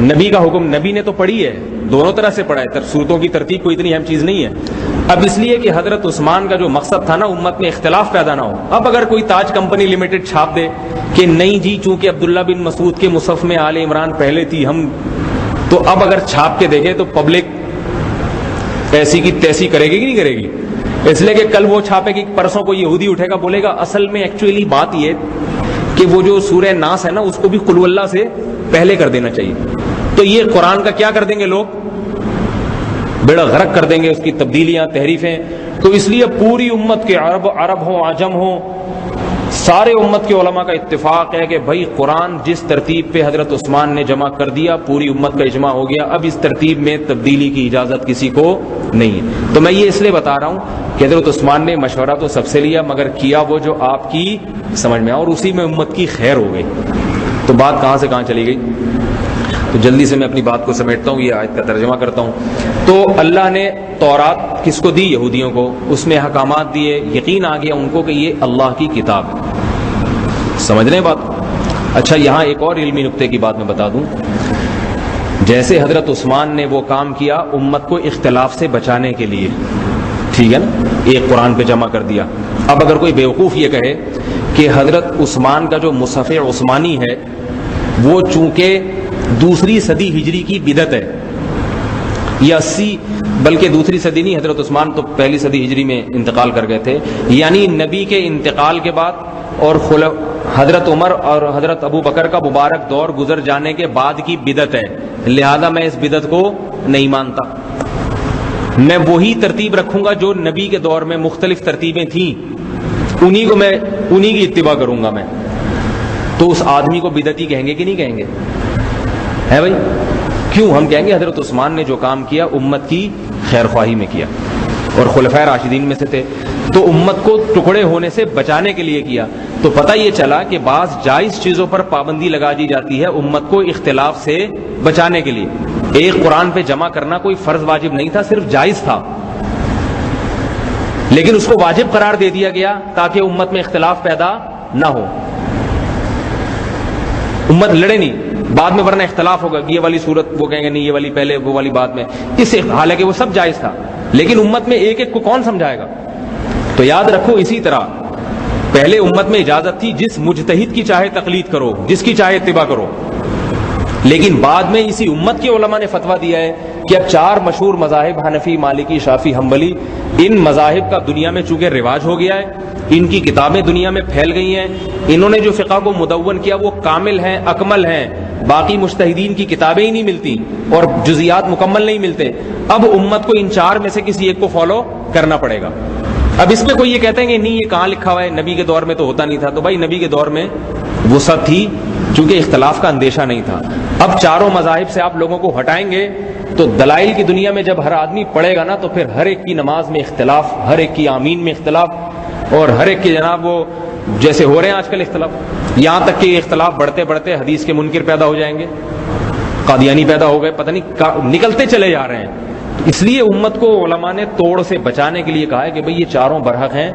نبی کا حکم، نبی نے تو پڑھی ہے، دونوں طرح سے پڑھا ہے، صورتوں کی ترتیب کوئی اتنی اہم چیز نہیں ہے۔ اب اس لیے کہ حضرت عثمان کا جو مقصد تھا نا، امت میں اختلاف پیدا نہ ہو۔ اب اگر کوئی تاج کمپنی لمیٹڈ چھاپ دے کہ نہیں جی چونکہ عبداللہ بن مسعود کے مصحف میں آل عمران پہلے تھی، ہم تو اب اگر چھاپ کے دیکھیں تو پبلک ایسی کی تیسی کرے گی کہ نہیں کرے گی؟ اس لیے کہ کل وہ چھاپے کہ پرسوں کو یہودی اٹھے گا بولے گا اصل میں ایکچولی بات یہ کہ وہ جو سورہ ناس ہے نا اس کو بھی قل اللہ سے پہلے کر دینا چاہیے۔ تو یہ قرآن کا کیا کر دیں گے لوگ؟ بیڑا غرق کر دیں گے، اس کی تبدیلیاں تحریفیں۔ تو اس لیے پوری امت کے عرب ہوں عجم ہوں، سارے امت کے علماء کا اتفاق ہے کہ بھائی قرآن جس ترتیب پہ حضرت عثمان نے جمع کر دیا، پوری امت کا اجماع ہو گیا، اب اس ترتیب میں تبدیلی کی اجازت کسی کو نہیں ہے۔ تو میں یہ اس لیے بتا رہا ہوں کہ حضرت عثمان نے مشورہ تو سب سے لیا، مگر کیا وہ جو آپ کی سمجھ میں، اور اسی میں امت کی خیر ہو گئی۔ تو بات کہاں سے کہاں چلی گئی؟ تو جلدی سے میں اپنی بات کو سمیٹتا ہوں، یہ آیت کا ترجمہ کرتا ہوں۔ تو اللہ نے تورات کس کو دی؟ یہودیوں کو، اس میں احکامات دیے، یقین آ گیا ان کو کہ یہ اللہ کی کتاب ہے۔ سمجھ رہے ہیں بات؟ اچھا یہاں ایک اور علمی نقطے کی بات میں بتا دوں، جیسے حضرت عثمان نے وہ کام کیا امت کو اختلاف سے بچانے کے لیے، ٹھیک ہے نا، ایک قرآن پہ جمع کر دیا۔ اب اگر کوئی بیوقوف یہ کہے کہ حضرت عثمان کا جو مصحف عثمانی ہے وہ چونکہ دوسری صدی ہجری کی بدعت ہے، یا 80 بلکہ دوسری صدی نہیں، حضرت عثمان تو پہلی صدی ہجری میں انتقال کر گئے تھے، یعنی نبی کے انتقال کے بعد اور حضرت عمر اور حضرت ابو بکر کا مبارک دور گزر جانے کے بعد کی بدعت ہے، لہذا میں اس بدعت کو نہیں مانتا، میں وہی ترتیب رکھوں گا جو نبی کے دور میں مختلف ترتیبیں تھیں، انہی کی اتباع کروں گا میں۔ تو اس آدمی کو بدعتی کہیں گے کہ نہیں کہیں گے؟ ہے بھائی؟ کیوں؟ ہم کہیں گے حضرت عثمان نے جو کام کیا امت کی خیر خواہی میں کیا، اور خلفائے راشدین میں سے تھے، تو امت کو ٹکڑے ہونے سے بچانے کے لیے کیا۔ تو پتہ یہ چلا کہ بعض جائز چیزوں پر پابندی لگا دی جاتی ہے امت کو اختلاف سے بچانے کے لیے۔ ایک قرآن پہ جمع کرنا کوئی فرض واجب نہیں تھا، صرف جائز تھا، لیکن اس کو واجب قرار دے دیا گیا تاکہ امت میں اختلاف پیدا نہ ہو، امت لڑے نہیں بعد میں، ورنہ اختلاف ہوگا، یہ والی صورت وہ کہیں گے نہیں، یہ والی پہلے، وہ والی بعد میں، حالانکہ وہ سب جائز تھا، لیکن امت میں ایک ایک کو کون سمجھائے گا؟ تو یاد رکھو اسی طرح پہلے امت میں اجازت تھی جس مجتہد کی چاہے تقلید کرو، جس کی چاہے اتباع کرو، لیکن بعد میں اسی امت کے علماء نے فتویٰ دیا ہے کہ اب 4 مشہور مذاہب حنفی، مالکی، شافعی، حنبلی، ان مذاہب کا دنیا میں چونکہ رواج ہو گیا ہے، ان کی کتابیں دنیا میں پھیل گئی ہیں، انہوں نے جو فقہ کو مدون کیا وہ کامل ہیں، اکمل ہیں، باقی مجتہدین کی کتابیں ہی نہیں ملتی اور جزیات مکمل نہیں ملتے، اب امت کو ان 4 میں سے کسی ایک کو فالو کرنا پڑے گا۔ اب اس میں کوئی یہ کہتے ہیں کہ نہیں یہ کہاں لکھا ہوا ہے، نبی کے دور میں تو ہوتا نہیں تھا، تو بھائی نبی کے دور میں وسعت تھی چونکہ اختلاف کا اندیشہ نہیں تھا. اب چاروں مذاہب سے آپ لوگوں کو ہٹائیں گے تو دلائل کی دنیا میں جب ہر آدمی پڑھے گا نا تو پھر ہر ایک کی نماز میں اختلاف, ہر ایک کی آمین میں اختلاف, اور ہر ایک کی جناب وہ جیسے ہو رہے ہیں آج کل اختلاف, یہاں تک کہ اختلاف بڑھتے بڑھتے حدیث کے منکر پیدا ہو جائیں گے, قادیانی پیدا ہو گئے, پتہ نہیں نکلتے چلے جا رہے ہیں. اس لیے امت کو علماء نے توڑ سے بچانے کے لیے کہا ہے کہ بھئی یہ چاروں برحق ہیں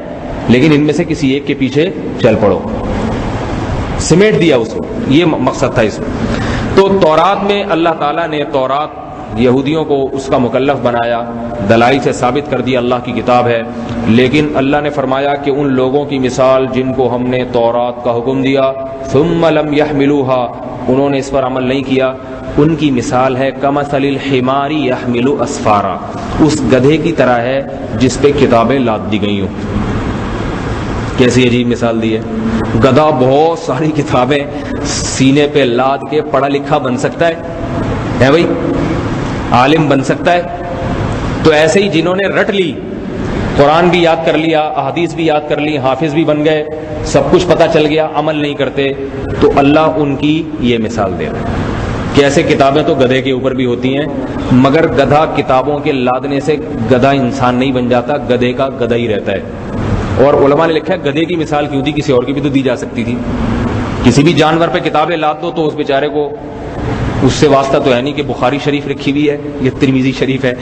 لیکن ان میں سے کسی ایک کے پیچھے چل پڑو, سمیٹ دیا اس کو, یہ مقصد تھا اس میں. تو تورات میں اللہ تعالیٰ نے تورات یہودیوں کو اس کا مکلف بنایا, دلائل سے ثابت کر دیا اللہ کی کتاب ہے, لیکن اللہ نے فرمایا کہ ان لوگوں کی مثال جن کو ہم نے تورات کا حکم دیا ثم لم يحملوها, انہوں نے اس پر عمل نہیں کیا, ان کی مثال ہے کمثل الحمار يحمل اسفارا, اس گدھے کی طرح ہے جس پہ کتابیں لاد دی گئی ہوں. کیسی عجیب مثال دی ہے. گدھا بہت ساری کتابیں سینے پہ لاد کے پڑھا لکھا بن سکتا ہے بھائی, عالم بن سکتا ہے. تو ایسے ہی جنہوں نے رٹ لی, قرآن بھی یاد کر لیا, احادیث بھی یاد کر لی, حافظ بھی بن گئے, سب کچھ پتہ چل گیا, عمل نہیں کرتے, تو اللہ ان کی یہ مثال دے رہا ہے کہ ایسے کتابیں تو گدھے کے اوپر بھی ہوتی ہیں, مگر گدھا کتابوں کے لادنے سے گدھا انسان نہیں بن جاتا, گدھے کا گدھا ہی رہتا ہے. اور علماء نے لکھا ہے گدھے کی مثال کیوں دی, کسی اور کی بھی تو دی جا سکتی تھی. کسی بھی جانور پہ کتابیں لاد دو تو اس بیچارے کو اس سے واسطہ تو ہے نہیں کہ بخاری شریف لکھی ہوئی ہے یہ ترمذی شریف ہے,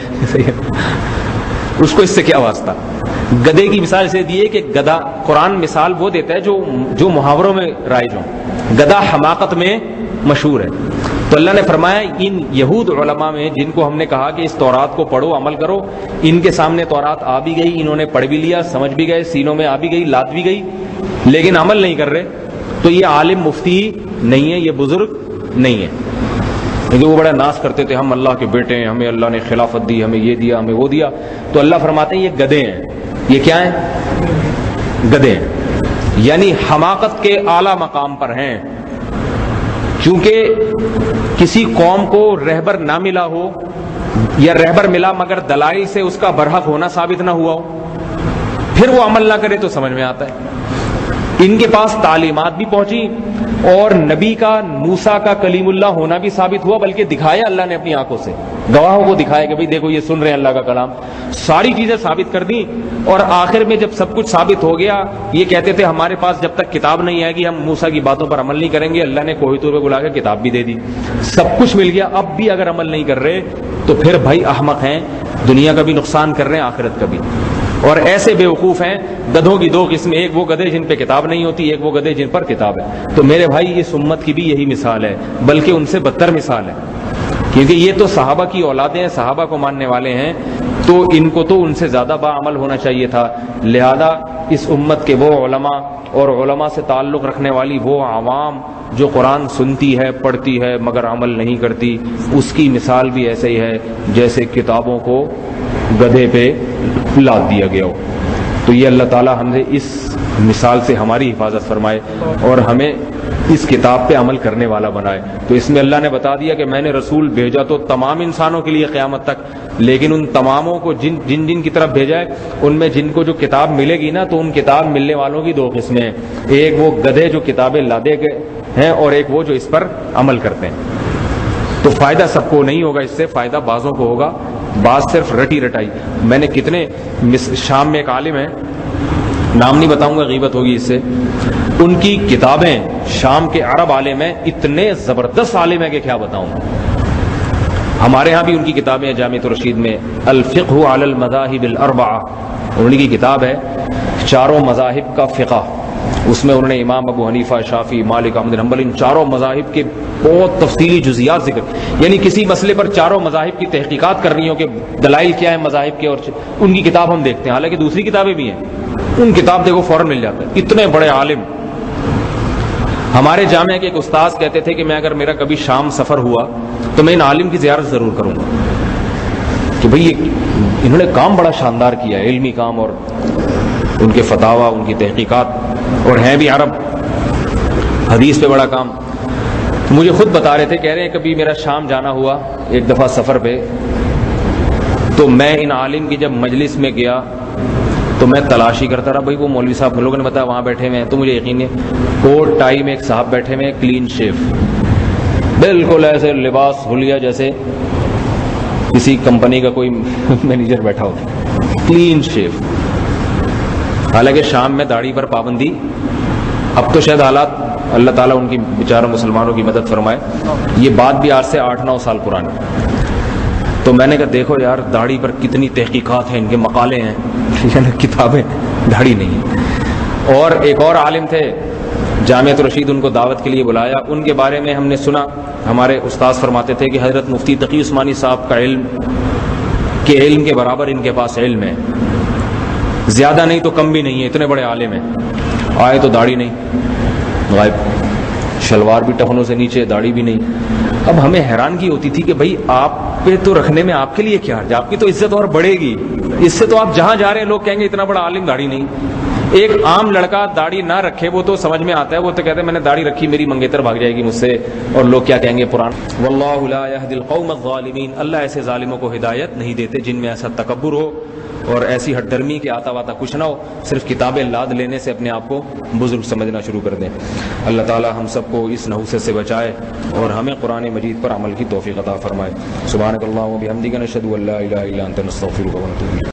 اس کو اس سے کیا واسطہ. گدھے کی مثال اسے دی ہے کہ گدھا, قرآن مثال وہ دیتا ہے جو محاوروں میں رائج ہوں, گدھا حماقت میں مشہور ہے. تو اللہ نے فرمایا ان یہود علماء میں جن کو ہم نے کہا کہ اس تورات کو پڑھو عمل کرو, ان کے سامنے تورات آ بھی گئی, انہوں نے پڑھ بھی لیا, سمجھ بھی گئے, سینوں میں آ بھی گئی, لاد بھی گئی, لیکن عمل نہیں کر رہے, تو یہ عالم مفتی نہیں ہے, یہ بزرگ نہیں ہے. کیونکہ وہ بڑا ناز کرتے تھے ہم اللہ کے بیٹے ہیں, ہمیں اللہ نے خلافت دی, ہمیں یہ دیا, ہمیں وہ دیا. تو اللہ فرماتے ہیں یہ گدھے ہیں. یہ کیا ہیں؟ گدھے ہیں, یعنی حماقت کے اعلیٰ مقام پر ہیں. کیونکہ کسی قوم کو رہبر نہ ملا ہو یا رہبر ملا مگر دلائل سے اس کا برحق ہونا ثابت نہ ہوا ہو, پھر وہ عمل نہ کرے تو سمجھ میں آتا ہے. ان کے پاس تعلیمات بھی پہنچی اور نبی کا, موسیٰ کا کلیم اللہ ہونا بھی ثابت ہوا, بلکہ دکھایا اللہ نے اپنی آنکھوں سے, گواہوں کو دکھایا کہ بھئی دیکھو یہ سن رہے ہیں اللہ کا کلام. ساری چیزیں ثابت کر دیں, اور آخر میں جب سب کچھ ثابت ہو گیا, یہ کہتے تھے ہمارے پاس جب تک کتاب نہیں آئے گی ہم موسیٰ کی باتوں پر عمل نہیں کریں گے. اللہ نے کوہ طور پہ بلا کے کتاب بھی دے دی, سب کچھ مل گیا, اب بھی اگر عمل نہیں کر رہے تو پھر بھائی احمق ہیں, دنیا کا بھی نقصان کر رہے ہیں, آخرت کا بھی. اور ایسے بیوقوف ہیں. گدھوں کی دو قسمیں, ایک وہ گدھے جن پہ کتاب نہیں ہوتی, ایک وہ گدھے جن پر کتاب ہے. تو میرے بھائی اس امت کی بھی یہی مثال ہے, بلکہ ان سے بدتر مثال ہے, کیونکہ یہ تو صحابہ کی اولادیں ہیں, صحابہ کو ماننے والے ہیں, تو ان کو تو ان سے زیادہ باعمل ہونا چاہیے تھا. لہذا اس امت کے وہ علماء اور علماء سے تعلق رکھنے والی وہ عوام جو قرآن سنتی ہے, پڑھتی ہے, مگر عمل نہیں کرتی, اس کی مثال بھی ایسے ہی ہے جیسے کتابوں کو گدھے پہ لاد دیا گیا ہو. تو یہ اللہ تعالی ہم نے اس مثال سے ہماری حفاظت فرمائے اور ہمیں اس کتاب پہ عمل کرنے والا بنائے. تو اس میں اللہ نے بتا دیا کہ میں نے رسول بھیجا تو تمام انسانوں کے لیے قیامت تک, لیکن ان تماموں کو جن کی طرف بھیجا ہے ان میں جن کو جو کتاب ملے گی نا, تو ان کتاب ملنے والوں کی دو قسمیں ہیں, ایک وہ گدھے جو کتابیں لادے گئے ہیں اور ایک وہ جو اس پر عمل کرتے ہیں. تو فائدہ سب کو نہیں ہوگا, اس سے فائدہ بعضوں کو ہوگا, بعض صرف رٹی رٹائی. میں نے کتنے, شام میں ایک عالم ہے, نام نہیں بتاؤں گا غیبت ہوگی اس سے, ان کی کتابیں, شام کے عرب عالم ہیں, اتنے زبردست عالم ہیں کہ کیا بتاؤں. ہمارے ہاں بھی ان کی کتابیں ہیں, جامعۃ الرشید میں الفقہ علی المذاہب الاربعہ, انہوں کی کتاب ہے چاروں مذاہب کا فقہ. اس میں انہوں نے امام ابو حنیفہ, شافعی, مالک, احمد بن حنبل, ان چاروں مذاہب کے بہت تفصیلی جزیات ذکر, یعنی کسی مسئلے پر چاروں مذاہب کی تحقیقات کرنی ہو کہ دلائل کیا ہے مذاہب کے, اور ان کی کتاب ہم دیکھتے ہیں. حالانکہ دوسری کتابیں بھی ہیں, ان کتاب دیکھو فوراً مل جاتا ہے. اتنے بڑے عالم. ہمارے جامعہ کے ایک استاذ کہتے تھے کہ میں اگر میرا کبھی شام سفر ہوا تو میں ان عالم کی زیارت ضرور کروں گا, کہ بھئی انہوں نے کام بڑا شاندار کیا ہے, علمی کام, اور ان کے فتاوا, ان کی تحقیقات, اور ہیں بھی عرب, حدیث پہ بڑا کام. مجھے خود بتا رہے تھے, کہہ رہے ہیں کبھی میرا شام جانا ہوا ایک دفعہ سفر پہ, تو میں ان عالم کی جب مجلس میں گیا تو میں تلاشی کرتا رہا، بھائی وہ مولوی صاحب ہم لوگوں نے بتایا وہاں بیٹھے ہوئے ہیں، تو مجھے یقین نہیں، کوٹ ٹائی میں ایک صاحب بیٹھے ہوئے ہیں، کلین شیف، بالکل ایسے لباس حلیہ جیسے کسی کمپنی کا کوئی مینیجر بیٹھا ہو، کلین شیف. حالانکہ شام میں داڑھی پر پابندی، اب تو شاید حالات اللہ تعالیٰ ان کی بیچاروں مسلمانوں کی مدد فرمائے، یہ بات بھی آج سے 8-9 سال پرانی. تو میں نے کہا دیکھو یار داڑھی پر کتنی تحقیقات ہیں، ان کے مقالے ہیں، کتابیں، داڑھی نہیں. اور ایک اور عالم تھے جامعۃ الرشید، ان کو دعوت کے لیے بلایا، ان کے بارے میں ہم نے سنا، ہمارے استاذ فرماتے تھے کہ حضرت مفتی تقی عثمانی صاحب کا علم کے برابر ان کے پاس علم ہے، زیادہ نہیں تو کم بھی نہیں ہے، اتنے بڑے عالم ہیں. آئے تو داڑھی نہیں، غائب، شلوار بھی ٹخنوں سے نیچے، داڑھی بھی نہیں. اب ہمیں حیرانگی ہوتی تھی کہ بھائی آپ پہ تو رکھنے میں آپ کے لیے کیا حرج، آپ کی تو عزت اور بڑھے گی، اس سے تو آپ جہاں جا رہے ہیں لوگ کہیں گے اتنا بڑا عالم داڑھی نہیں. ایک عام لڑکا داڑھی نہ رکھے وہ تو سمجھ میں آتا ہے، وہ تو کہتے ہیں میں نے داڑھی رکھی میری منگیتر بھاگ جائے گی مجھ سے، اور لوگ کیا کہیں گے پران. واللہ لا یہدی القوم الظالمین، اللہ ایسے ظالموں کو ہدایت نہیں دیتے جن میں ایسا تکبر ہو اور ایسی ہٹ درمی کے آتا واتا کچھ نہ ہو، صرف کتابیں لاد لینے سے اپنے آپ کو بزرگ سمجھنا شروع کر دیں. اللہ تعالی ہم سب کو اس نحوست سے بچائے اور ہمیں قرآن مجید پر عمل کی توفیق عطا فرمائے. سبحانک اللہم و بحمدک، نشہد ان لا الہ الا انت، نستغفرک و نتوب الیک.